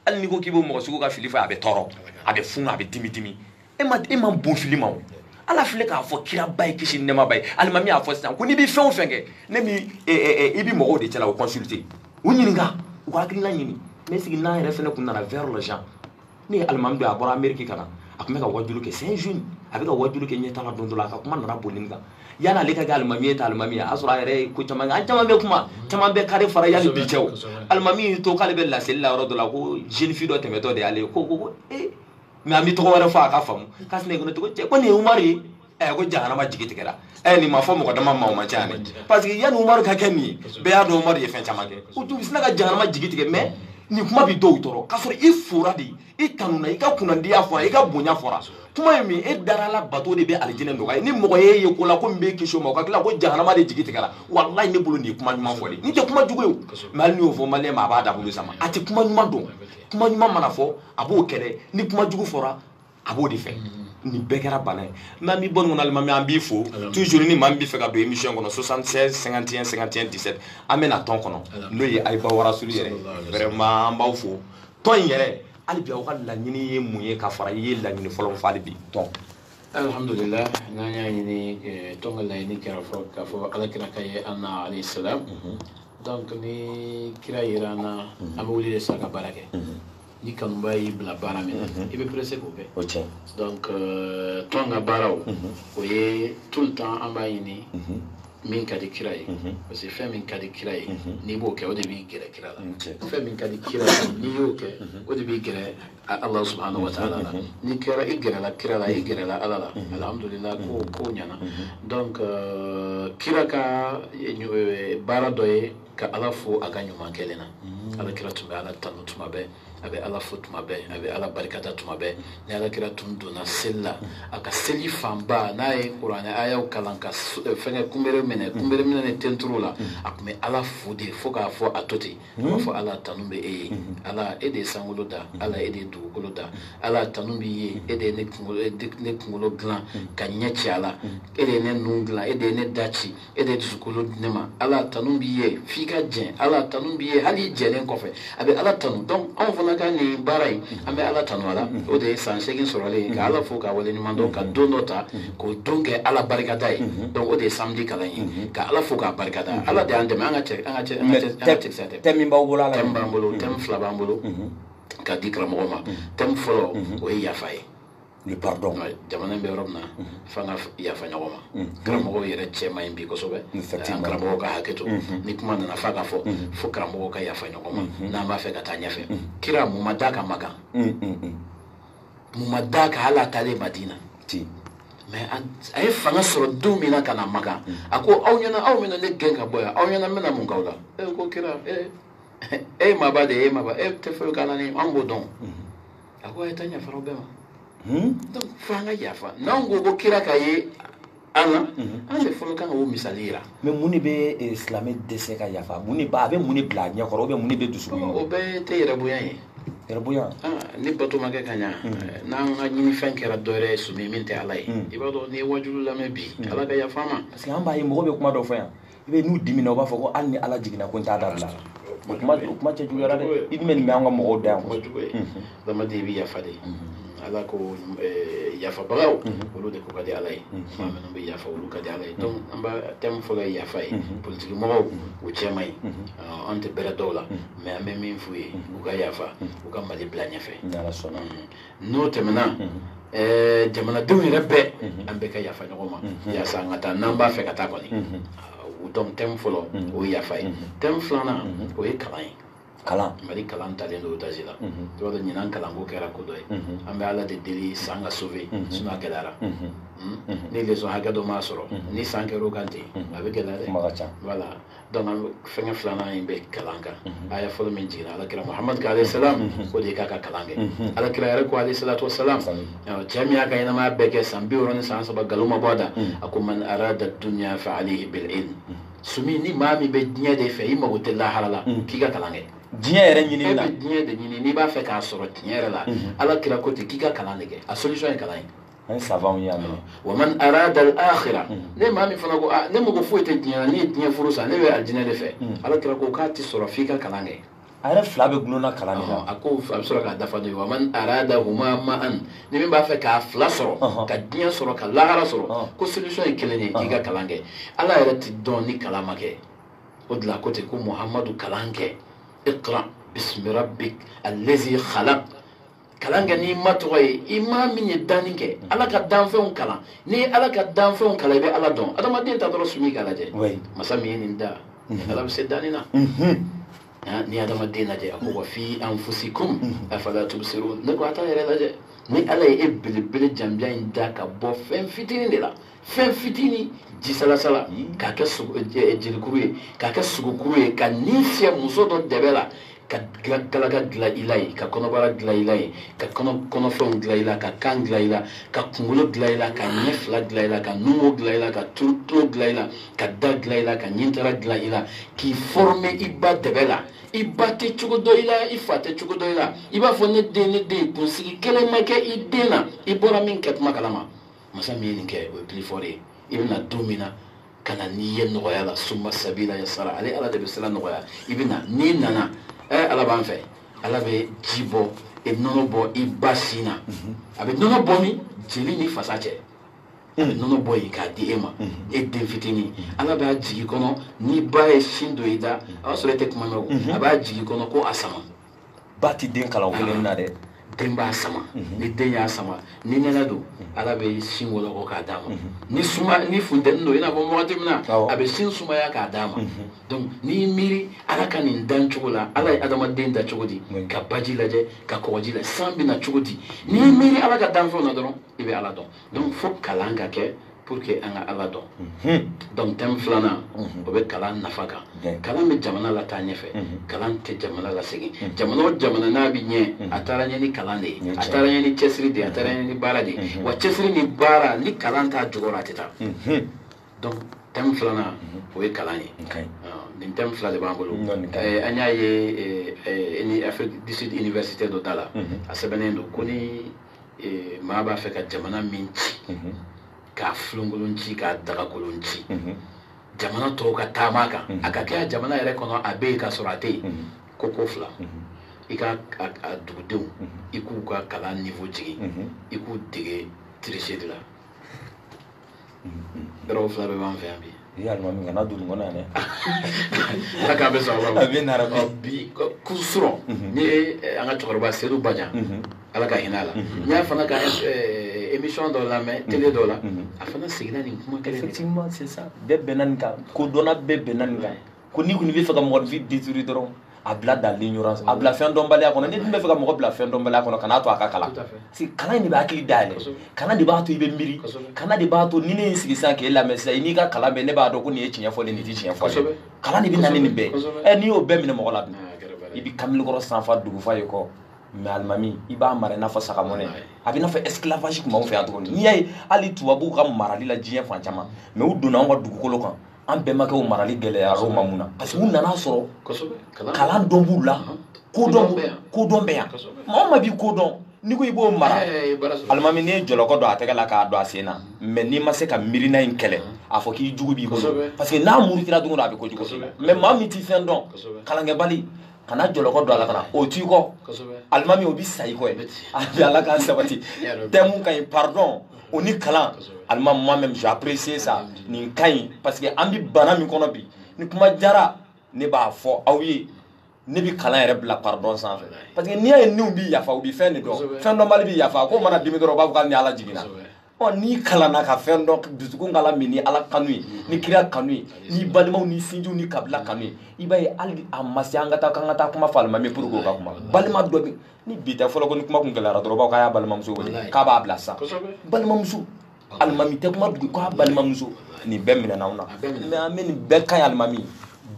hali n'i ko k'i bɛ mɔgɔ sugu ka fili fɔ a bɛ tɔɔrɔ a bɛ funu a bɛ dimi dimi e ma bon fili ma o ala filɛ k'a fɔ kira ba ye kisi nɛma ba ye alimami y'a fɔ sisan ko n'i bɛ fɛn o fɛn kɛ ne mi i bɛ mɔgɔw de cɛla o consulter u ɲininka u ka hakilina ɲini mais sigi n'an yɛrɛ fɛnɛ kun nana vers l'argent ne ye alimami dɔ ye a bɔra Amérique ka na a tun bɛ ka wajulu kɛ c'est un jeune a bɛ ka wajulu kɛ ɲɛta la don dɔ la a ka kuma nana boli nin kan yanni ale ka kɛ alimami ye ta alimami ye a sɔrɔ a yɛrɛ ye ko caman kɛ an caman bɛ kuma caman bɛ kari fara yanni bi cɛ o alimami y'i to k'ale bɛ laseli la yɔrɔ dɔ la ko jeune fille dɔ tɛmɛtɔ de y'ale ye ko mais an bɛ tɔgɔ wɛrɛ fɔ a ka faamu k'a sinɛ ko cɛ ko nin ye Umaru ye ko jahanama jigi tigɛra nin ma fɔ mɔgɔ dama ma o man ca ne parce que yanni Umaru ka kɛ nin ye bɛɛ y'a dɔn Umaru ye fɛn caman kɛ o tun sina ka jahanama jigi tigɛ mais nin kuma bi dɔw tɔɔrɔ k'a sɔrɔ i fora de i tanuna i ka kunnandiya fɔra i ka bonya fɔra kuma ye min e dara la bato de bɛ alijinɛ nɔgɔya ni mɔgɔ ye ye ko la ko min bɛ kisi o ma o ka tila ko jahanama de jigi tigɛra walayi ne bolo nin ye kuma ɲuman fɔ de nin tɛ kuma jugu ye o mais hali n'i y'o fɔ maliyɛn ma a b'a dabolo sama a tɛ kuma ɲuman dɔn kuma ɲuman mana fɔ a b'o kɛ dɛ ni kuma jugu fɔra a b'o de fɛ nin bɛɛ kɛra bana ye mais an b'i bɔ nin kɔnɔ alimami an b'i fo toujours ni maa min bɛ fɛ ka don émission kɔnɔ 76 51 51 17 an bɛna tɔn kɔnɔ n'o ye Ayiba Warasuli yɛrɛ vraiment an b'aw fo tɔn in yɛrɛ hali bi aw ka laɲini ye mun ye ka fara i ye laɲini fɔlɔ fɔ hali bi tɔn alhamdulillah n'an y'a ɲini tɔn ka laɲini kɛra fɔ k'a fɔ alakira ka ye an na alayhi salam donc ni kira yera an na an bɛ wuli de sa ka baara kɛ ni kanuba y'i bila baara min na i bɛ pressé k'o kɛ donc tɔn ka baaraw o ye tout le temps an b'a ɲini min ka di kira ye parce que fɛn min ka di kira ye n'i b'o kɛ o de b'i gɛrɛ kira la fɛn min ka di kira ye n'i y'o kɛ o de b'i gɛrɛ Allah subhanahu wa ta'ala la ni kɛra i gɛrɛla kira la i gɛrɛla ala la alhamdulillah ko ɲana donc kira ka baara dɔ ye ka ala fo a ka ɲuman kɛlen na ala kira tun bɛ ala tanu tuma bɛɛ a bɛ ala fo tuma bɛɛ a bɛ ala barikada tuma bɛɛ ni ala kira tun donna seli la a ka seli fanba n'a ye kuranɛ ayaw kalan ka fɛngɛ kunbere minɛ ni tenturu la a tun bɛ ala fo de fo k'a fɔ a to ten a b'a fɔ ala tanu bɛ e ye ala e de ye sankolo da ala e de ye dugukolo da ala tanu b'i ye e de ye ne kunkolo dilan ka ɲɛ ci a la e de ye ne nun dilan e de ye ne da ci e de ye dusukolo di ne ma ala tanu b'i ye f'i ka jɛn ala tanu b'i ye hali i jɛlen kɔfɛ a bɛ ala tanu donc anw fana ka nin baara in an bɛ ala tanu a la o de ye san 8 sɔrɔlen ka ala fo ka wale ɲuman dɔn ka don dɔ ta k'o don kɛ ala barikada ye donc o de ye samedi kalan ye ka ala fo k'a barikada ala de y'an dɛmɛ an ka cɛ thème min b'aw bolo ala thème b'an bolo thème 2 b'an bolo ka di karamɔgɔ ma thème fɔlɔ o ye yafa ye le pardon jamana bɛ yɔrɔ min na f'an ka yafa ɲɔgɔn ma karamɔgɔw yɛrɛ cɛ man ɲi bi kosɛbɛ karamɔgɔw ka hakɛ to ni kuma nana f'a ka fɔ fo karamɔgɔw ka yafa ɲɔgɔn ma n'an b'a fɛ ka taa ɲɛfɛ kira mun ma d'a ka Makan mun ma d'a ka hali a taalen Madina mais a ye fanga sɔrɔ don min na ka na Makan a ko aw bɛna ne gɛn ka bɔ yan aw ɲɛna n bɛna mun k'aw la ko kira e ma ba de e ma ba e tɛ foyi k'an na ni an b'o dɔn a ko a ye taa ɲɛfɔ aw bɛɛ ma donc f'an ka yafa n'anw ko kira ka ye an na an de fɔlɔ kan ka o misali yira mais mun de bɛ silamɛ dɛsɛ ka yafa a bɛ mun de bila a ɲɛ kɔrɔ ou bien mun de bɛ dusu o bɛɛ tɛ yɛrɛ bonya ye yɛrɛ bonya ni bato ma kɛ ka ɲa n'an ka ɲinifɛn kɛra dɔ wɛrɛ ye sumi min tɛ ala ye i b'a dɔn n'i ye wajulu lamɛn bi ala ka yafa ma parce que an b'a ye mɔgɔ bɛ kuma dɔ fɔ yan i bɛ n'u dimina u b'a fɔ ko hali ni ala jiginna ko n t'a dabila o kuma cɛ juguyara dɛ i bɛ nin bɛ an ka mɔgɔw da yan kuma jugu ye adamaden i bɛ yafa de ala ko yafabagaw olu de ko ka di ala ye maa minnu bɛ yafa olu ka di ala ye donc an b'a thème fɔlɔ ye yafa ye politique mɔgɔw o cɛ man ɲi an tɛ bɛrɛ dɔw la mais an bɛ min f'u ye u ka yafa u ka Mali bila ɲɛfɛ n'o tɛmɛna jamanadenw yɛrɛ bɛɛ an bɛ ka yafa ɲɔgɔn ma yaasa an ka taa n'an b'a fɛ ka taa kɔni donc thème fɔlɔ o ye yafa ye thème filanan o ye kalan ye kalan Mali kalan talen don daji la i b'a dɔn ɲinan kalanko kɛra ko dɔ ye an bɛ ala de deli san ka sauver sinon a gɛlɛyara ni leçon hakɛ dɔ m'a sɔrɔ ni san kɛra o kan ten a bɛ gɛlɛya dɛ voilà donc fɛngɛ filanan in bɛ kalan kan aya fɔlɔ min jiginna alakira Muhamadu alayhi salam o de ye k'a ka kalan kɛ alakira yɛrɛ ko alayhi salatu wasalam cɛ min y'a ka ɲɛnamaya bɛɛ kɛ san 60 ni san 3 nkalon ma bɔ a da a ko man arada dunya fa alayhi bil ilm sumi ni maa min bɛ diɲɛ de fɛ i mago tɛ lahara la k'i ka kalan kɛ diɲɛ yɛrɛ ɲini diɲɛ de ɲini n'i b'a fɛ k'a sɔrɔ diɲɛ yɛrɛ la ala kira ko ten k'i ka kalan de kɛ a solution ye kalan ye an savant ya me wa man arada al akhirah ne ma mi fana ko ne mo ko foite dinya ni dinya furusa ne be aljina de fe ala kira ko ka ti sura fika kalange ayra flabe glona kalani na ako sura ka dafa de wa man arada huma ma'an ne min ba fe ka fla soro ka dinya soro ka lahara soro ko solution e kelene iga kalange ala yara ti don ni kalamake odla kote ko muhammadu kalange iqra bismi rabbik allazi khalaq kalanga ni matoy imam ni daninge ala ka danfeun kala ni ala ka danfeun kala be ala don adama den ta doro sumi kala je masami ni da ala be sedanina ni adama den je ko wa fi anfusikum afala tubsirun ne ko ata yere la je ni ala e bil jambia inda ka bo fen fitini de la fen fitini ji sala sala ka ka su jirikuruye ka ka sugukuruye ka ni sia muso do debela ka galaga gila ilai ka konobara gila ilai ka konofon gila ila ka kan gila ila ka kungulo gila ila ka nyefla gila ila ka numo gila ila ka tulo gila ila ka da gila ila ka nyintara gila ila ki forme iba debela iba te chugo do ila ifa te chugo do ila iba fo ne de kunsigi kele make idena ibora min ket makalama masa mi ni ke o pli fore ibna domina kana niye noya la summa sabila yasara ali ala de bisala noya ibna ni nana ala ban fe ala be jibo e nono bo ibasina abe nono bo mi jeli ni fasache abe nono bo yi ka di ema e den fitini ala ba jigi kono ni ba e shindo ida asole te kuma no aba jigi kono ko asama bati den kala wele na de demba sama ni denya sama ni nena do ala be shin wolo ko ka dama ni suma ni funde no ina bo mo timna abe shin suma ya ka dama donc ni miri ala kan ndan chugula ala adama den da chugudi ka baji laje ka ko waji la sambi na chugudi ni miri ala ka dan fo na do ibe ala do donc fo kalanga ke pour que anga ala do donc tem flana obe kalan nafaka kalan be jamana la tanye fe kalan te jamana la sigi jamana na bi nye atara ni kalan de atara ni chesri de atara ni bara de wa chesri ni bara ni kalan ta jogora teta donc tem flana obe kalani ni tem flana de bambolo anya ye ni Afrique du Sud université do Dala a sebenendo koni ma ba fe ka jamana minchi ka flungulunci ka daga kulunci jamana to ka tamaka aka kya jamana yare kono abe ka surate koko fla ika adudu iku ka kala niveau jigi iku dige tricher la ro fla be ban fe abi ya no mi ngana dul ngona ne aka be so ba abi na rabi bi kusuro ni anga chorba sedu baja ala ka hinala nya fana ka émission dans la main télé dans la afana signa ni kuma kale effectivement c'est ça bebe nanka ko dona bebe nanka ko ni kuni be faka mo vie détruire doron abla dans l'ignorance abla fin dombale akono ni be faka mo bla fin dombale akono kana to akakala si kana ni ba akili dale kana di ba to ibe mbiri kana di ba to ni ne sigi sanke la mesa ni ka kala be ne ba do ko ni e chinya fo le ni ti chinya fo kala ni bi nani ni be ni o be mi ne mo la ibi kamil goro sanfa dugu fa yoko mais almami iba mara na fa saka mone abi na fa esclavage kuma on fait atron ni ay ali tubabu ka marali la jien fan chama mais u donna on dugu kolo kan an be make o marali gele ya roma muna parce que u nana soro kala dombu la ko don be ya ma bi ko don ni ko ibo mara almami ne joloko do ategala ka do asena mais ni ma se ka mirina in kele afo ki jugu bi ko parce que na muritira dungo abi ko jugo mais ma mi ti fen don kala ngebali kana joloko do ala kana o ti ko almami obi sai ko abi ala ka sabati temu kay pardon oni kala alma moi-même j'ai apprécié ça ni kay parce que ambi bana mi kono bi ni kuma jara ne ba fo awi ne bi kala yɛrɛ bila pardon sanfɛ parce que ni ye niw bi yafa u bi fɛn de dɔn fɛn dɔ mali bi yafa ko mana dimi dɔrɔn u b'a fɔ k'ali ni ala jiginna ni kalanna ka fɛn dɔn dusukun kala min ni ala kanu ye ni kira kanu ye ni balimaw ni sinjiw ni kabila kanu ye i b'a ye hali a ma se an ka taa kuma fɔ alimami pour que o ka kuma balima dɔ bi ni bi tɛ fɔlɔ ko ni kuma kun gɛlɛyara dɔrɔn u b'a fɔ k'a y'a balimamuso wele k'a b'a bila sa balimamuso alimami tɛ kuma dugu k'a balimamuso nin bɛɛ minɛna anw na mais an bɛ nin bɛɛ ka ɲi alimami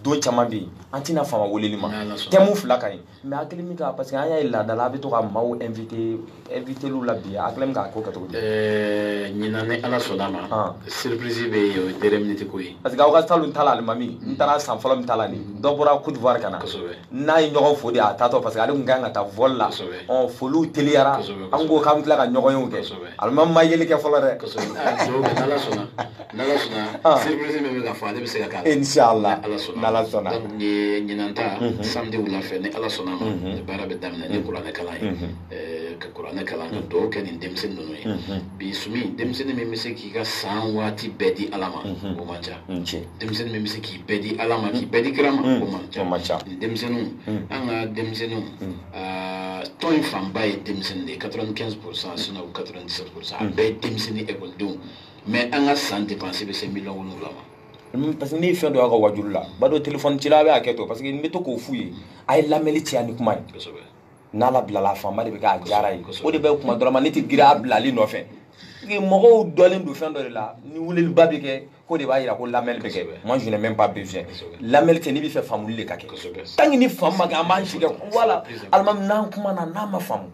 don caman bɛ yen an tɛna fama weleli ma thème fila ka ɲi mais hakili min ka parce que an y'a ye laadala a bɛ to ka maaw invité lu la bi hakili min k'a ko kɛ cogo di ɲinan ni ala sɔnna ma surprise bɛ yen o ye dernière minute ko ye parce que aw ka salon ta la alimami n taara san fɔlɔ min ta la nin dɔ bɔra Côte d'Ivoire ka na n'a ye ɲɔgɔn fo de a taatɔ parce que ale tun kan ka taa vol la foliw teliyara an ko k'an bɛ tila ka ɲɔgɔnyew kɛ alimami ma yeli kɛ fɔlɔ dɛ n'ala sɔnna surprise min bɛ ka fɔ ale bɛ se ka k'a la inshallah n'ala sɔnna donc ɲinan ta samedi wula fɛ ni ala sɔnna ma baara bɛ daminɛ ni kuranɛ kalan ye ka kuranɛ kalan ka dugawu kɛ nin denmisɛnnin ninnu ye bi sumi denmisɛnnin min bɛ se k'i ka san waati bɛɛ di ala ma o man ca denmisɛnnin min bɛ se k'i bɛɛ di ala ma k'i bɛɛ di kira ma o man ca denmisɛnninw an ka denmisɛnninw tɔn in fanba ye denmisɛnnin de ye 95% sinon 97% a bɛɛ ye denmisɛnnin ekɔlidenw mais an ka san dépense bɛ se 7 millions ma parce que ne ye fɛn dɔ y'a ka wajulu la ba dɔ téléphone cila a bɛ hakɛ to parce que n bɛ to k'o f'u ye a ye lamɛnni caya ni kuma ye n'ala bilala a fanba de bɛ k'a diyara ye o de bɛ kuma dɔrɔn ma ne tɛ girin a bilali nɔfɛ mɔgɔw dɔlen don fɛn dɔ de la ni weleliba bɛ kɛ ko de b'a jira ko lamɛnni bɛ kɛ moi je n'ai même pas besoin lamɛnni tɛ n'i bɛ fɛ faamuli de ka kɛ tant que ni faamu ma kɛ an b'an si kɛ voilà alimami n'an kumana n'a ma faamu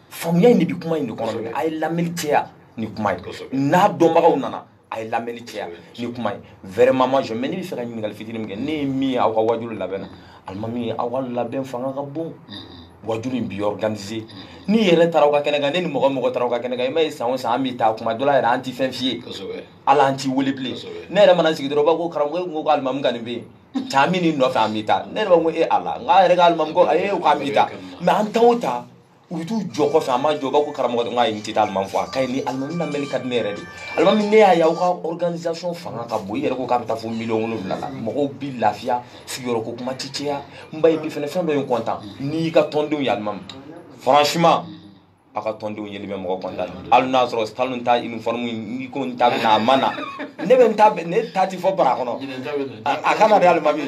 faamuya in de bɛ kuma in de kɔnɔ a ye lamɛnni caya ni kuma ye n'a dɔnbagaw nana a ye lamɛnni caya ni kuma ye vraiment moi je mais ne bɛ fɛ ka ɲininkali fitinin min kɛ ne ye min ye aw ka wajulu labɛn na alimami aw ka labɛn fanga ka bon wajulu in bi organiser ni yɛrɛ taara aw ka kɛnɛ kan ne ni mɔgɔ mɔgɔ taara aw ka kɛnɛ kan i ma ye san o san an bɛ taa kuma dɔ la yɛrɛ an tɛ fɛn f'i ye ala an t'i wele bilen ne yɛrɛ mana sigi dɔrɔn b'a ko karamɔgɔ ko ko alimami ka nin bɛ yen caman min nɔfɛ an bɛ taa ne yɛrɛ b'a ko e ala n k'a yɛrɛ ka alimami ko ayi k'an bɛ taa mais an taa o taa u bɛ t'u jɔ kɔfɛ an ma jɔ b'a ko karamɔgɔ n k'a ye n tɛ taa alimami fɔ a ka ɲi ni alimami lamɛnni ka di ne yɛrɛ de alimami ne y'a ye aw ka organisation fanga ka bon i yɛrɛ ko k'a bɛ taa fo 7 la mɔgɔw bɛ lafiya sigiyɔrɔ ko kuma tɛ caya n ba ye bi fɛnɛ fɛn dɔ ye n content n'i y'i ka tɔndenw ye alimami franchement a ka tɔndenw yeli bɛ mɔgɔ content hali n'a sɔrɔ salon ta uniforme n'i ko n ta bɛ na a ma na ne bɛ n ta ne ta tɛ fɔ bara kɔnɔ a kana de alimami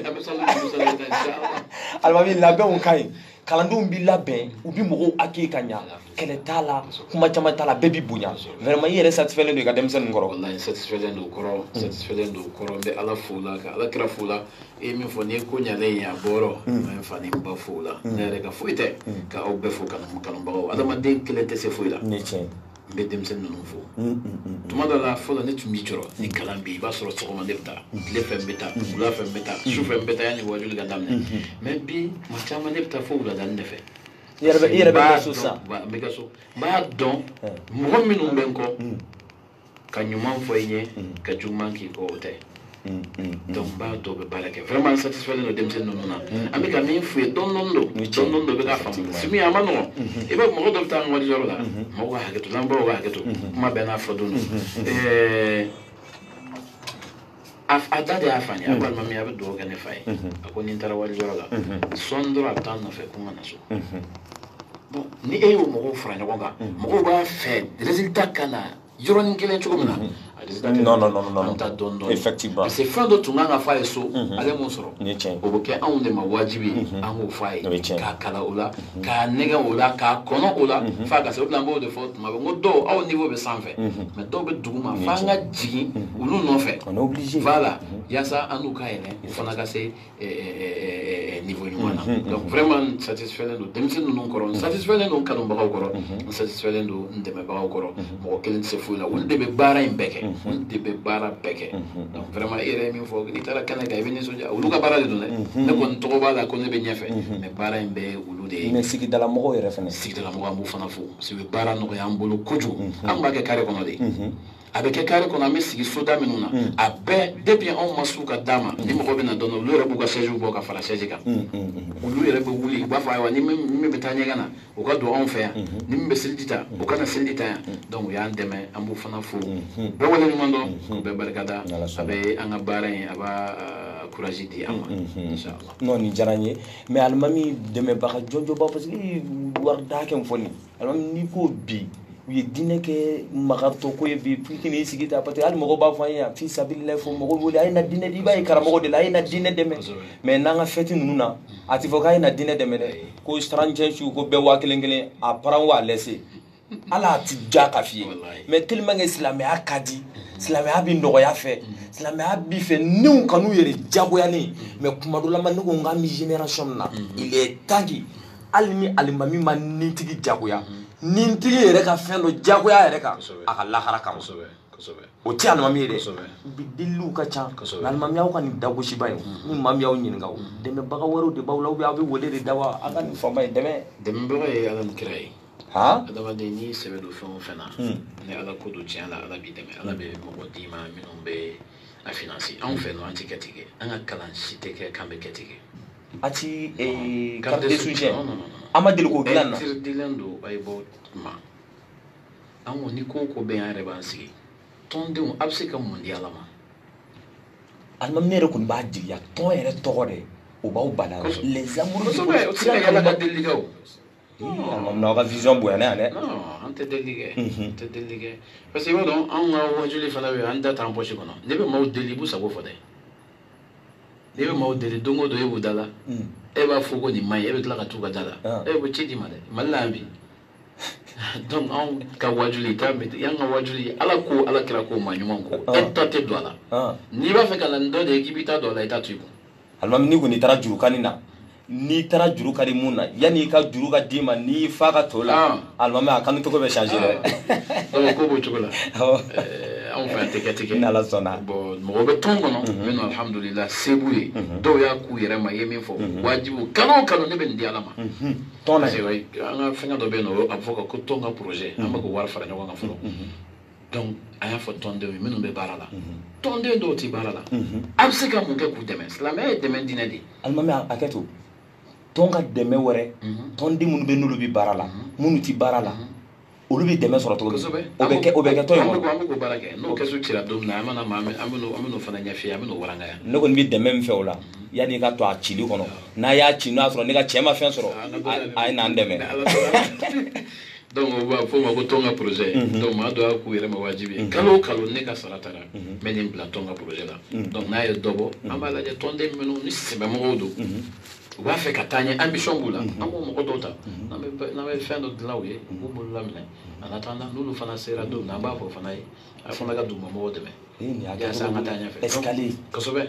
alimami labɛnw ka ɲi kalandenw b'i labɛn u bɛ mɔgɔw accueillir ka ɲa kɛlɛ t'a la kuma caman t'a la bɛɛ b'i bonya vraiment i yɛrɛ satisfait don i ka denmisɛnnin kɔrɔ wallahi satisfait don kɔrɔ satisfait don kɔrɔ n bɛ ala fo la ka ala kira fo la e ye min fɔ n'i ye ko ɲalen ye a bɔrɔ n bɛ n fa ni n ba fo la ne yɛrɛ ka foyi tɛ ka aw bɛɛ fo kanubagaw adamaden kelen tɛ se foyi la ne tiɲɛ n bɛ denmisɛnnin ninnu fo tuma dɔ la fɔlɔ ne tun b'i jɔrɔ ni kalan bɛ yen i b'a sɔrɔ sɔgɔma ne bɛ taa tile fɛ n bɛ taa wula fɛ n bɛ taa su fɛ n bɛ taa yanni wajuli ka daminɛ mais bi ma caman ne bɛ taa fo wuladani de fɛ i yɛrɛ bɛ so sisan n bɛ kɛ so n b'a dɔn mɔgɔ minnu bɛ n kɔ ka ɲuman fɔ i ɲɛ ka juguman k'i kɔ o tɛ donc n b'a dɔn bɛ baara kɛ vraiment satisfait don denmisɛnnin ninnu na an bɛ ka min f'u ye dɔɔnin dɔɔnin bɛ ka faamu simi a ma nɔgɔn i bɛ mɔgɔ dɔ bɛ taa an ka wajiyɔrɔ la mɔgɔw ka hakɛ to lamɛnbagaw ka hakɛ to kuma bɛɛ n'a fɔ don a da de y'a fɔ an ye a ko alimami a bɛ dugawu kɛ ne fa ye a ko ni n taara wajiyɔrɔ la sɔɔni dɔrɔn a bɛ taa n nɔfɛ ko n ka na so bon ni e y'o mɔgɔw fara ɲɔgɔn kan mɔgɔw b'a fɛ résultat ka na yɔrɔnin kelen cogo min na non ta dɔɔnin effectivement parce que fɛn dɔ tun kan ka f'a ye so ale m'o sɔrɔ ni tiɲɛ o bɛ kɛ anw de ma wajibi ye an k'o f'a ye k'a kalan o la k'a nɛgɛ o la k'a kɔnɔ o la f'a ka se o de la n b'o de fɔ tuma bɛɛ n ko dɔw aw niveau bɛ sanfɛ mais dɔw bɛ duguma f'an ka jigin olu nɔfɛ voilà yaasa an n'u ka yɛlɛ u fana ka se niveau ɲuman na donc vraiment satisfait don denmisɛnnin ninnu kɔrɔ n satisfait don kanubagaw kɔrɔ n satisfait don n dɛmɛbagaw kɔrɔ mɔgɔ kelen tɛ se foyi la olu de bɛ baara in bɛɛ kɛ olu de bɛ baara bɛɛ kɛ donc vraiment i yɛrɛ ye min fɔ n'i taara kɛnɛ kan i bɛ nisɔndiya olu ka baara de don dɛ ne kɔni tɔgɔ b'a la ko ne bɛ ɲɛfɛ mais baara in bɛɛ olu de ye mais sigidala mɔgɔw yɛrɛ fɛnɛ sigidala mɔgɔw an b'u fana fo parce que baara nɔgɔya an bolo kojugu an b'a kɛ carré kɔnɔ de a bɛ kɛ carré kɔnɔ an bɛ sigi soda minnu na a bɛɛ depuis anw ma s'u ka da ma ni mɔgɔ bɛ na dɔn olu yɛrɛ b'u ka siège bɔ ka fara siège kan olu yɛrɛ bɛ wuli u b'a fɔ ayiwa ni min bɛ taa ɲɛgɛn na o ka don anw fɛ yan ni min bɛ seliji ta o ka na seliji ta yan donc u y'an dɛmɛ an b'u fana fo bɛɛ wale ɲuman dɔn u bɛɛ barikada a bɛ an ka baara in a b'a courage di an ma inchallah non nin diyara n ye mais alimami dɛmɛbaga jɔnjɔba parce que wari da hakɛ min fɔ nin alimami n'i ko bi u ye diinɛ kɛ magartɔ ko ye bi fitini i sigi ta parce que hali mɔgɔw b'a fɔ an ye yan fi sabilillahi fɔ mɔgɔw wele a ye na diinɛ di i b'a ye karamɔgɔ de la a ye na diinɛ dɛmɛ mais n'an ka fɛti ninnu na a ti fɔ k'a ye na diinɛ dɛmɛ dɛ ko 35 su ko bɛɛ 1000 a paran wa laisser ala ti ja ka fiye mais tellement que silamɛya ka di silamɛya bi nɔgɔya fɛ silamɛya bi fɛ niw kanu yɛrɛ jagoyalen mais kuma dɔ la ma ne ko n ka mi génération na il est temps que hali ni alimami ma nintigi jagoya nintigi yɛrɛ ka fɛn dɔ jagoya yɛrɛ kan a ka lahara kama o ti alimami ye dɛ bi diliw ka ca alimamiyaw ka nin dagosiba ye ni maa min y'aw ɲininka o dɛmɛbaga wɛrɛw de b'aw la ou bien aw bɛ wele de da wa a ka nin fanba ye dɛmɛbaga ye ala ni kira ye adamaden n'i sɛbɛ don fɛn o fɛn na ni ala ko don tiɲɛ la ala b'i dɛmɛ ala bɛ mɔgɔ d'i ma minnu bɛ a financer anw fɛ no an tɛ kɛ ten kɛ an ka kalan si tɛ kɛ k'an bɛ kɛ ten kɛ a ti carte de soutien an ma deli k'o dilan na dilan don a ye bɔ ma an ko ni ko o ko bɛ yan yɛrɛ b'an sigi tɔndenw a bɛ se ka mun di ala ma alimami ne yɛrɛ kɔni b'a jigiya tɔn yɛrɛ tɔgɔ dɛ o b'aw bala les amoureux kosɛbɛ o tɛ se ka yala ka deli kɛ o alimami n'aw ka vision bonyana yan dɛ non an tɛ deli kɛ an tɛ deli kɛ parce que i b'a dɔn anw ka wajuli fana bɛ yen an da t'an poche kɔnɔ ne bɛ maaw deli i b'u sago fɔ dɛ ne bɛ maaw deli don o don e b'u da la e b'a fɔ ko nin ma ɲi e bɛ tila ka t'u ka da la e bɛ ci d'i ma dɛ mali la yan bi donc anw ka wajuli y'an ka wajuli ala ko ala kira ko maa ɲuman ko e tɔ tɛ don a la n'i b'a fɛ ka na nin dɔ de ye k'i bɛ taa don a la i t'a to i kun alimami ni kɔni taara jurukani na n'i taara juru ka di mun na yanni i ka juru ka d'i ma n'i fa ka to la alimami a kanu cogo bɛ changer dɛ donc ko b'o cogo la anw fɛ yan tɛ kɛ ten kɛ n'ala sɔnna bon mɔgɔ bɛ tɔn kɔnɔ minnu alhamdulillah se b'u ye dɔw y'a k'u yɛrɛ ma i ye min fɔ wajibu kalo o kalo ne bɛ nin di ala ma tɔn na parce que an ka fɛngɛ dɔ bɛ yen nɔ a bɛ fɔ ko tɔn ka projet an bɛ k'o wari fara ɲɔgɔn kan fɔlɔ donc a y'a fɔ tɔndenw ye minnu bɛ baara la tɔnden dɔw tɛ baara la a bɛ se ka mun kɛ k'u dɛmɛ silamɛya ye dɛmɛ diinɛ de ye alimami a kɛ to tɔn ka dɛmɛ wɛrɛ tɔnden minnu bɛ n'olu bɛ baara la minnu tɛ baara la olu bɛ dɛmɛ sɔrɔ cogo min o bɛ kɛ tɔn in kɔnɔ an bɛ k'o baara kɛ n'o kɛsu cira don min na an bɛn'o fana ɲɛf'i an bɛn'o warangaya ne kɔni bɛ dɛmɛ min fɛ o la yanni i ka to a cili kɔnɔ n'a y'a ci n'a sɔrɔ ne ka cɛ ma fɛn sɔrɔ a ye n'an dɛmɛ donc o b'a fɔ o ma ko tɔn ka projet donc maa dɔ y'a k'u yɛrɛ ma wajibi ye kalo o kalo ne ka sara taara n bɛ nin bila tɔn ka projet la donc n'a ye dɔ bɔ an b'a lajɛ tɔnden minnu ni sɛbɛmɔgɔw don u b'a fɛ ka taa ɲɛ ambition b'u la an b'o mɔgɔ dɔw ta n'an bɛ fɛn dɔ dilan u ye u b'u bolo laminɛ en attendant n'olu fana sera don min an b'a fɔ fana ye a fana ka dugumamɔgɔw dɛmɛ yaasa an ka taa ɲɛfɛ escalier kosɛbɛ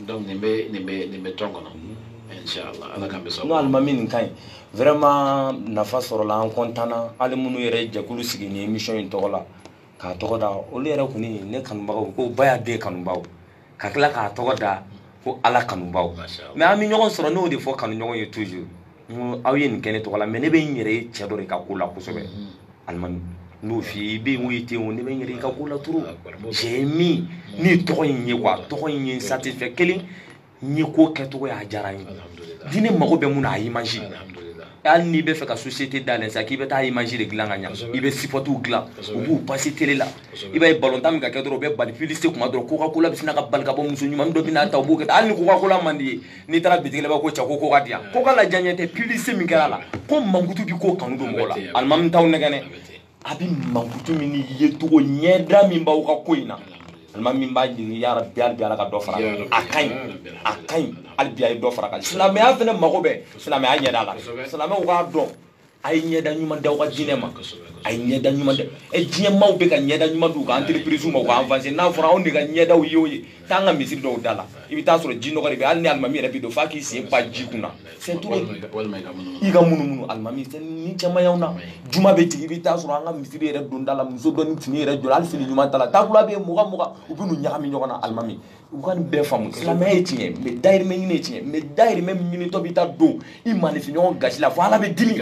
donc nin bɛ tɔn kɔnɔ inchallah ala k'an bɛ sɔrɔ n'o alimami nin ka ɲi vraiment nafa sɔrɔla an content na hali minnu yɛrɛ jɛkulu sigi ni émission in tɔgɔ la k'a tɔgɔ da olu yɛrɛ kɔni ne kanubagaw ko baya den kanubaw ka tila k'a tɔgɔ da ko ala kanubaw mais an bɛ ɲɔgɔn sɔrɔ n'o de fɔ kanuɲɔgɔn ye toujours n ko aw ye nin kɛ ne tɔgɔ la mais ne bɛ n yɛrɛ ye cɛ dɔ de ka ko la kosɛbɛ alimami n'o f'i ye i bɛ yen o ye ten o ne bɛ n yɛrɛ i ka ko la trop j'ai mis ni tɔgɔ in ye quoi tɔgɔ in ye n satisfait kelen n ye ko kɛcogo y'a diyara n ye diinɛ mago bɛ mun na a image hali n'i bɛ fɛ ka société dayɛlɛ sa k'i bɛ taa image de dilan ka ɲɛ i bɛ sipotiw dilan u b'u passer télé la i b'a ye balontan min ka kɛ dɔrɔn u bɛ bali publicité kuma dɔrɔn Coca-Cola bɛ sin ka bali ka bɔ muso ɲuman dɔ bɛ n'a ta u b'o kɛ hali ni Coca-Cola man di ye n'i taara bitigi la i b'a ko cɛ ko Coca di yan Coca la diya ɲɛ tɛ publicité min kɛra a la ko mankutu bɛ ko kanu don mɔgɔ la alimami t'aw nɛgɛ dɛ a bɛ mankutu min ni ye cogo ɲɛda min b'aw ka ko in na alimami min b'a ɲini ya Rabbi hali bi ala ka dɔ fara a ka ɲi hali bi a ye dɔ fara kan silamɛya fana mago bɛ silamɛya ɲɛda la silamɛw k'a dɔn a ye ɲɛda ɲuman d'aw ka diinɛ ma a ye ɲɛda ɲuman da diɲɛ maaw bɛ ka ɲɛda ɲuman d'u ka entreprise ma u ka avancer n'a fɔra anw de ka ɲɛdaw ye o ye taa an ka misiri dɔw da la i bɛ taa sɔrɔ ji nɔgɔ de bɛ hali ni alimami yɛrɛ bɛ don f'a k'i sen pa ji kunna c'est trop i ka munumunu alimami ni caman y'anw na juma bɛ tigɛ i bɛ taa sɔrɔ an ka misiri yɛrɛ don da la muso dɔ ni fini yɛrɛ jɔ hali fini ɲuman t'a la taabolo bɛ yen mugan u bɛ n'u ɲagami ɲɔgɔn na alimami u ka nin bɛɛ faamu silamɛya ye tiɲɛ mais dayirimɛ ɲini ye tiɲɛ mais dayirimɛ min ɲinitɔ bɛ taa don i maanifinɲɔgɔn gasi la fo ala bɛ dimi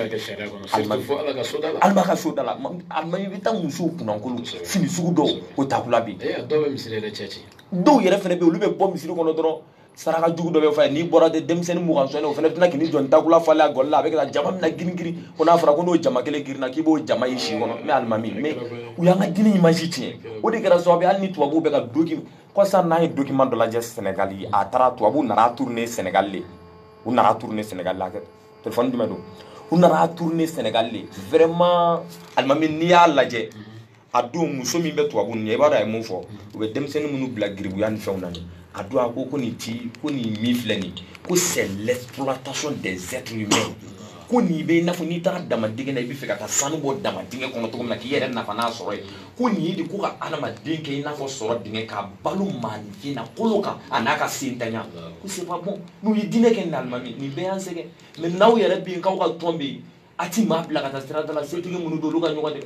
alima ka so da la alimami i bɛ taa musow kunnankolo fini sugu dɔw o taabolo bɛ yen dɔw yɛrɛ fana bɛ yen olu bɛ bɔ misiri kɔnɔ dɔrɔn saraka jugu dɔ bɛ fɔ a ye n'i bɔra de denmisɛnnin mugan sɔnni o fana bɛ tila k'i jɔ takula falen a gɔli la a bɛ ka jama min na girin ko n'a fɔra ko n'o jama kelen girinna k'i b'o jama y'i si kɔnɔ mais alimami mais u y'an ka diinɛ image tiɲɛ o de kɛra sababu ye hali ni tubabuw bɛ ka doki ko sisan n'an ye document dɔ lajɛ Sénégal ye a taara tubabuw nana tourner Sénégal le u nana tourner Sénégal la téléphone jumɛn don u nana tourner Sénégal le vraiment alimami n'i y'a lajɛ a don muso min bɛ tubabu nin ye i b'a dɔn a ye mun fɔ u bɛ denmisɛnnin minnu bila giribuya ni fɛnw na nin a don a ko nin min filɛ nin ko c'est l'exploitation des êtres humains ko ni be na fo ni ta dama dingɛ na I bi fɛ ka taa sanu bɔ dama dingɛ kɔnɔ cogo min na k'i yɛrɛ nafa n'a sɔrɔ ye ko ni de ko ka adamaden kɛ I n'a fɔ sɔrɔ dingɛ ka balo maanifin na kolo kan a n'a ka sentanya ko c'est pas bon n'u ye diinɛ kɛ nin alimami nin bɛɛ y'an sɛgɛn mais n'aw yɛrɛ bɛ yen k'aw ka tɔn bɛ yen a ti maa bila ka taa sirada la setigi minnu don olu ka ɲɔgɔn dɛ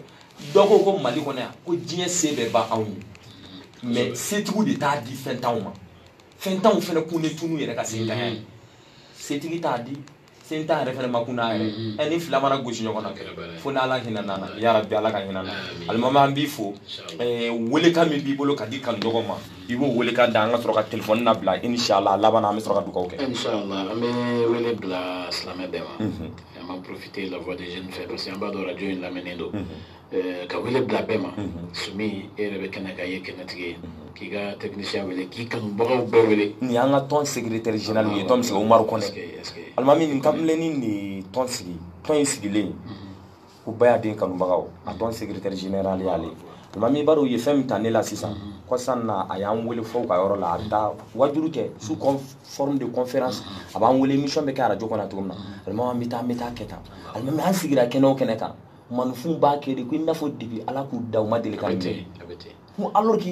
dɔ ko Mali kɔnɔ yan ko diɲɛ se bɛɛ ba anw ye mais setigiw de t'a di fɛn t'anw ma fɛn t'anw fɛnɛ kun ne tunu yɛrɛ ka sentanya ye setigi t'a di sen t'an yɛrɛ fɛnɛ ma kun n'a yɛrɛ ni fila mana gosi ɲɔgɔn na fo n'Ala hinɛ n'an na ya Rabbi Ala ka hinɛ n'an na alimami an b'i fo welekan min b'i bolo ka di kanuɲɔgɔn ma I b'o welekan da an ka sɔrɔ ka téléphone labila inchallah laban na an bɛ sɔrɔ ka dugawu kɛ inchallah an bɛ wele bila silamɛ bɛɛ ma an b'a profiter la voix des jeunes fɛ parce que an b'a dɔn radio in lamɛnnen don ka wele bila bɛɛ ma Sumi e yɛrɛ bɛ kɛnɛ kan I ye kɛnɛtigi ye k'i ka technicien wele k'i kanubagaw bɛɛ wele nin y'an ka tɔn secrétaire général ye tɔn min sigi Umaru Kɔnɛ alimami nin kamalenin de tɔn sigi tɔn in sigilen ko Bayaden kanubagaw a tɔn secrétaire général y'ale alimami I b'a dɔn u ye fɛn min ta ne la sisan kɔsan na a y'an wele fɔ u ka yɔrɔ la a bɛ taa wajulu kɛ sous forme de conférence a b'an wele émission bɛ kɛ radio kɔnɔ cogo min na alimami an bɛ taa kɛ tan alimami an sigira kɛnɛ o kɛnɛ kan manufin b'a kɛ de ko I n'a fɔ depuis Ala k'u da u ma deli ka mɛn ko alors que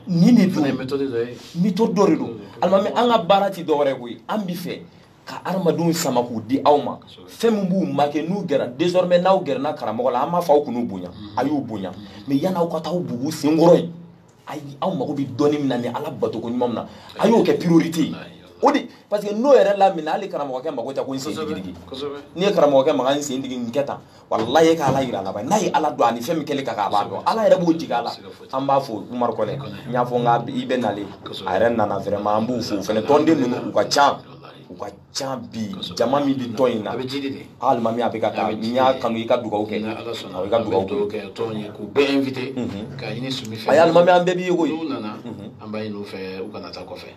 nin de don méthode dɔ de don alimami an ka baara ti dɔwɛrɛ koyi an b'i fɛ ka adamadenw sama k'u di aw ma fɛn min b'u marqué n'u gɛrɛ désormais n'aw gɛrɛna karamɔgɔ la an b'a fɔ aw kan'u bonya a y'u bonya mais yan'aw ka taa aw bugu senkɔrɔ yen ayi aw mago bɛ dɔnni min na ni Ala batoko ɲuman min na a y'o kɛ priorité ye o de parce que n'o yɛrɛ lamina hali karamɔgɔkɛ mago tɛ ko n sen digi n'i ye karamɔgɔkɛ maga n sen digi nin kɛ tan walahi e ka Ala yira a la ba n'a ye Ala dɔn ani fɛn min kɛlen ka k'a b'a dɔn Ala yɛrɛ b'o jigin a la an b'a fɔ Umaru Kɔnɛ n y'a fɔ n ka I bɛ nale a yɛrɛ nana vraiment an b'u fo o fɛnɛ tɔnden ninnu u ka ca bi jama min bi tɔn in na alimami a bɛ ka taa n y'a kanu I ka dugawu kɛ I ka dugawu kɛ tɔn ye k'u bɛɛ invité ka ɲini Sumi fɛ a ye alimami an bɛɛ b'i ye koyi n'u nana an b'a ɲini u fɛ u kana taa kɔfɛ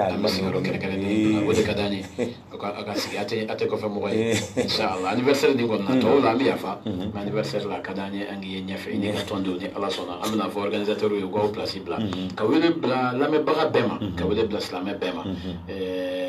an bɛ sigiyɔrɔ kɛrɛnkɛrɛnnen o de ka d'an ye a ka sigi a tɛ kɔfɛ mɔgɔ ye inchallah anniversaire nin kɔni na tɔw la an bɛ yafa mais anniversaire la a ka d'an ye an k'i ye ɲɛfɛ I n'i ka tɔndenw ni Ala sɔnna an bɛna fɔ organisateur ye u k'aw place bila ka wele bila lamɛnbaga bɛɛ ma ka wele bila silamɛ bɛɛ ma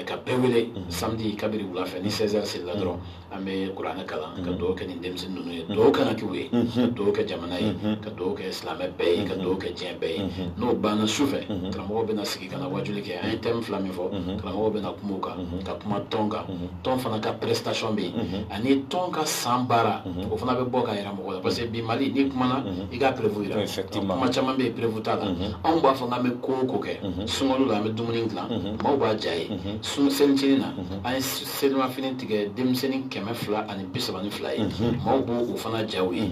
ka bɛɛ wele samedi kabiri wula fɛ ni 16h selila dɔrɔn an bɛ kuranɛ kalan ka dugawu kɛ nin denmisɛnnin ninnu ye dugawu kan ka k'u ye ka dugawu kɛ jamana ye ka dugawu kɛ silamɛ bɛɛ ye ka dugawu kɛ diɲɛ bɛɛ ye n'o banna sufɛ karamɔgɔw bɛna sigi ka na wajuli kɛ an ye thème fila min fɔ karamɔgɔw bɛna kuma o kan ka kuma tɔn kan tɔn fana ka prestation bɛ yen ani tɔn ka san baara o fana bɛ bɔ ka yira mɔgɔw la parce que bi Mali n'i kumana I ka prévu yira kuma caman bɛ yen prévu t'a la anw b'a fɔ k'an bɛ ko o ko kɛ sunkalo la an bɛ dumuni dilan maaw b'a diya ye selicinin na an ye selimafini tigɛ denmisɛnnin 232 ye maaw b'o o fana diya u ye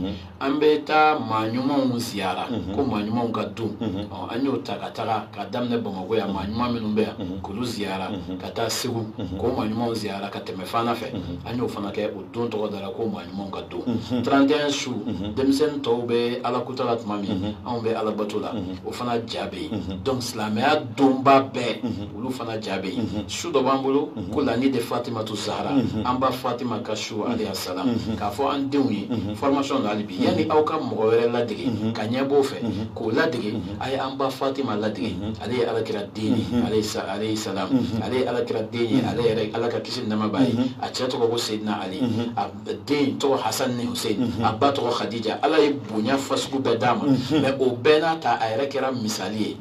an bɛ taa maa ɲumanw ziyara ko maa ɲumanw ka dun an y'o ta ka taga ka daminɛ Bamakɔ yan maa ɲuman minnu bɛ yan k'olu ziyara ka taa Segu k'o maa ɲumanw ziyara ka tɛmɛ Fana fɛ an y'o fana kɛ o don tɔgɔ dara ko maa ɲumanw ka don 31 su denmisɛnnin tɔw bɛ Ala kuta la tuma min anw bɛ Ala bato la o fana ja bɛ yen donc silamɛya donba bɛɛ olu fana ja bɛ yen su dɔ b'an bolo ko la ni de Fatimatu Zahra an ba Fatima ka su alayhi salam k'a fɔ an denw ye formation na hali bi yanni aw ka mɔgɔ wɛrɛ ladege ka ɲɛ b'o fɛ k'o ladege a ye an ba Fatima ladege ale ye Alakira den ye alayhi salam ale ye Alakira den ye ale yɛrɛ Ala ka kisi ni nɛɛma b'a ye a cɛ tɔgɔ ko Seydina Ali a den tɔgɔ Hasan ni Husein a ba tɔgɔ Khadija Ala ye bonya fasugu bɛɛ d'a ma mais o bɛɛ n'a ta a yɛrɛ kɛra misali ye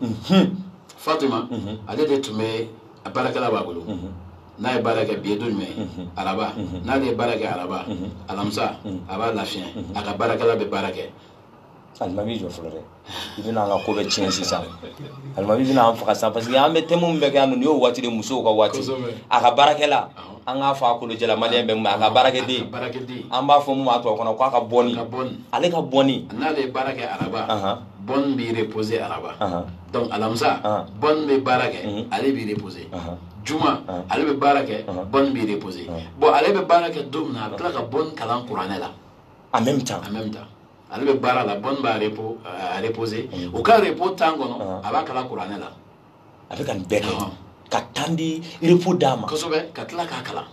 Fatima ale de tun bɛ a baarakɛla b'a bolo n'a ye baara kɛ bi ye don jumɛn araba n'ale ye baara kɛ araba alamisa a b'a lafiya a ka baarakɛla bɛ baara kɛ alimami jɔ fɔlɔ dɛ I bɛna an ka ko bɛ tiɲɛ sisan alimami bɛna an faga sisan parce que an bɛ thème min bɛ kɛ yan nɔ nin y'o waati de musow ka waati a ka baarakɛla an k'a fɔ a kolojɛla maliyɛn bɛ mun a ka baarakɛden an b'a fɔ mun ma tubabu kɔnɔ k'a ka bɔnni ale ka bɔnni n'ale ye baara kɛ araba bɔnni b'i reposer araba donc alamisa bɔnni bɛ baara kɛ ale b'i reposer Juma ale bɛ baara kɛ bɔnni b'i reposer bon ale bɛ baara kɛ don min na a bɛ tila ka bɔnni kalan kuranɛ la en même temps ale bɛ baara la bɔnni b'a reposer o ka repos temps kɔnɔ a b'a kalan kuranɛ la a bɛ ka nin bɛɛ kɛ ka temps di repos d'a ma kosɛbɛ ka tila k'a kalan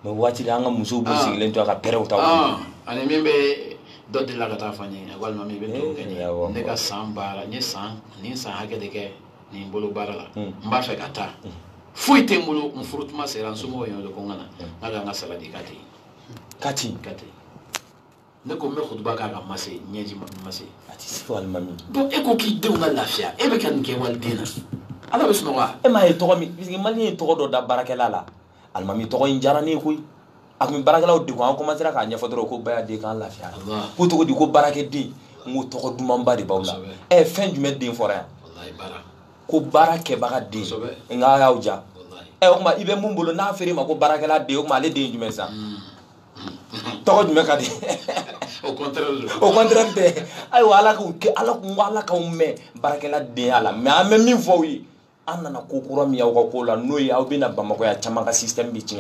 mais waati la an ka musow b'u sigilen to a ka pɛrɛw ta ani min bɛ dɔ delila ka taa fɔ n ye walima min bɛ dugawu kɛ n ye ne ka san baara n ye san hakɛ de kɛ nin bolo baara la n b'a fɛ ka taa foyi tɛ n bolo n furutuma sera n somɔgɔw ye wele ko n ka na n ka kan ka saladi ka ten kati ne ko me khutba ka ga mase nyeji mase ati sifa almami donc e ko ki de na lafia e be kan ke wal dina ala be sunwa e ma e togo mi parce que mali e togo do da barakela la almami togo injara ne koy ak mi barakela de ko an commencer ka nya fodoro ko baya de kan lafia ko togo di ko barake di ngo togo dumamba de bawla e fin du med de fora wallahi bara ko barake baga de nga yawja e o ma ibe mumbolo na feri ma ko barakela de o ma le de jume sa togo jume ka de au contraire de ay wala ko me barakela de ala mais en même fois oui anana ko kura mi yaw ko la noy aw bina bamako ya chama ka system bi ci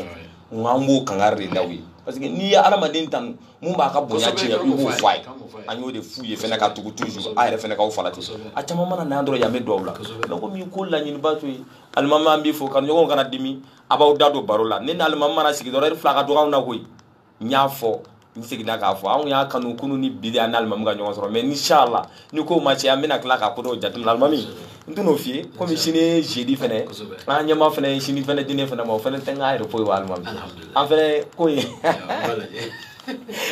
ngambo kangare dawi parce que ni ya alama din tan mun ba ka bonya ci ya bu fay anyo de fuye fena ka tugu toujours ay fena ka falati a chama mana na andro ya me dowla donc mi ko la ni batu almama mbi fo kan yogo kana dimi abaw dado barola ni almama mana sigi do fla ka do na koy nya fo ni sigi na ka fo an ya kanu kunu ni bidi anal mam ga nyogo soro mais inshallah ni ko ma ci amina kala ka ko do jatum almami nduno fi comme sini jeudi fene an nyama fene sini fene dine fene mo fene tenga ay repo wa almami en fene ko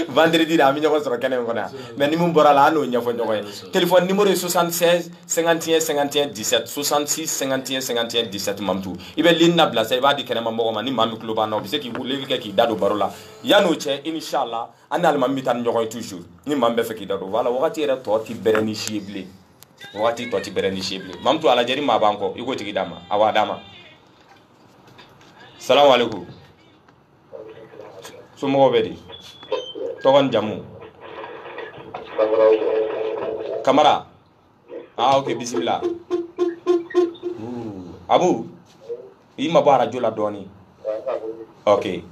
vendredi da mi nyogo soro kenen kona mais ni mum borala no nyafo nyogo téléphone numéro 76 51 51 17 66 51 51 17 mamtu ibe linna bla say ba di kenen mambo ma ni mami kluba no bi se ki wule ke ki dado barola yano che inshallah anal mammi tan nyogo toujours ni mambe fe ki dado voilà wakati era to ti bereni shible wakati to ti bereni shible mamtu ala jeri ma banko iko tigi dama awa dama assalamu alaikum sumo bedi togon jamu kamara ok bismillah abu ima bara jola doni ok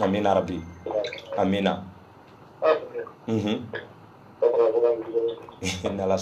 amina rabbi amina nala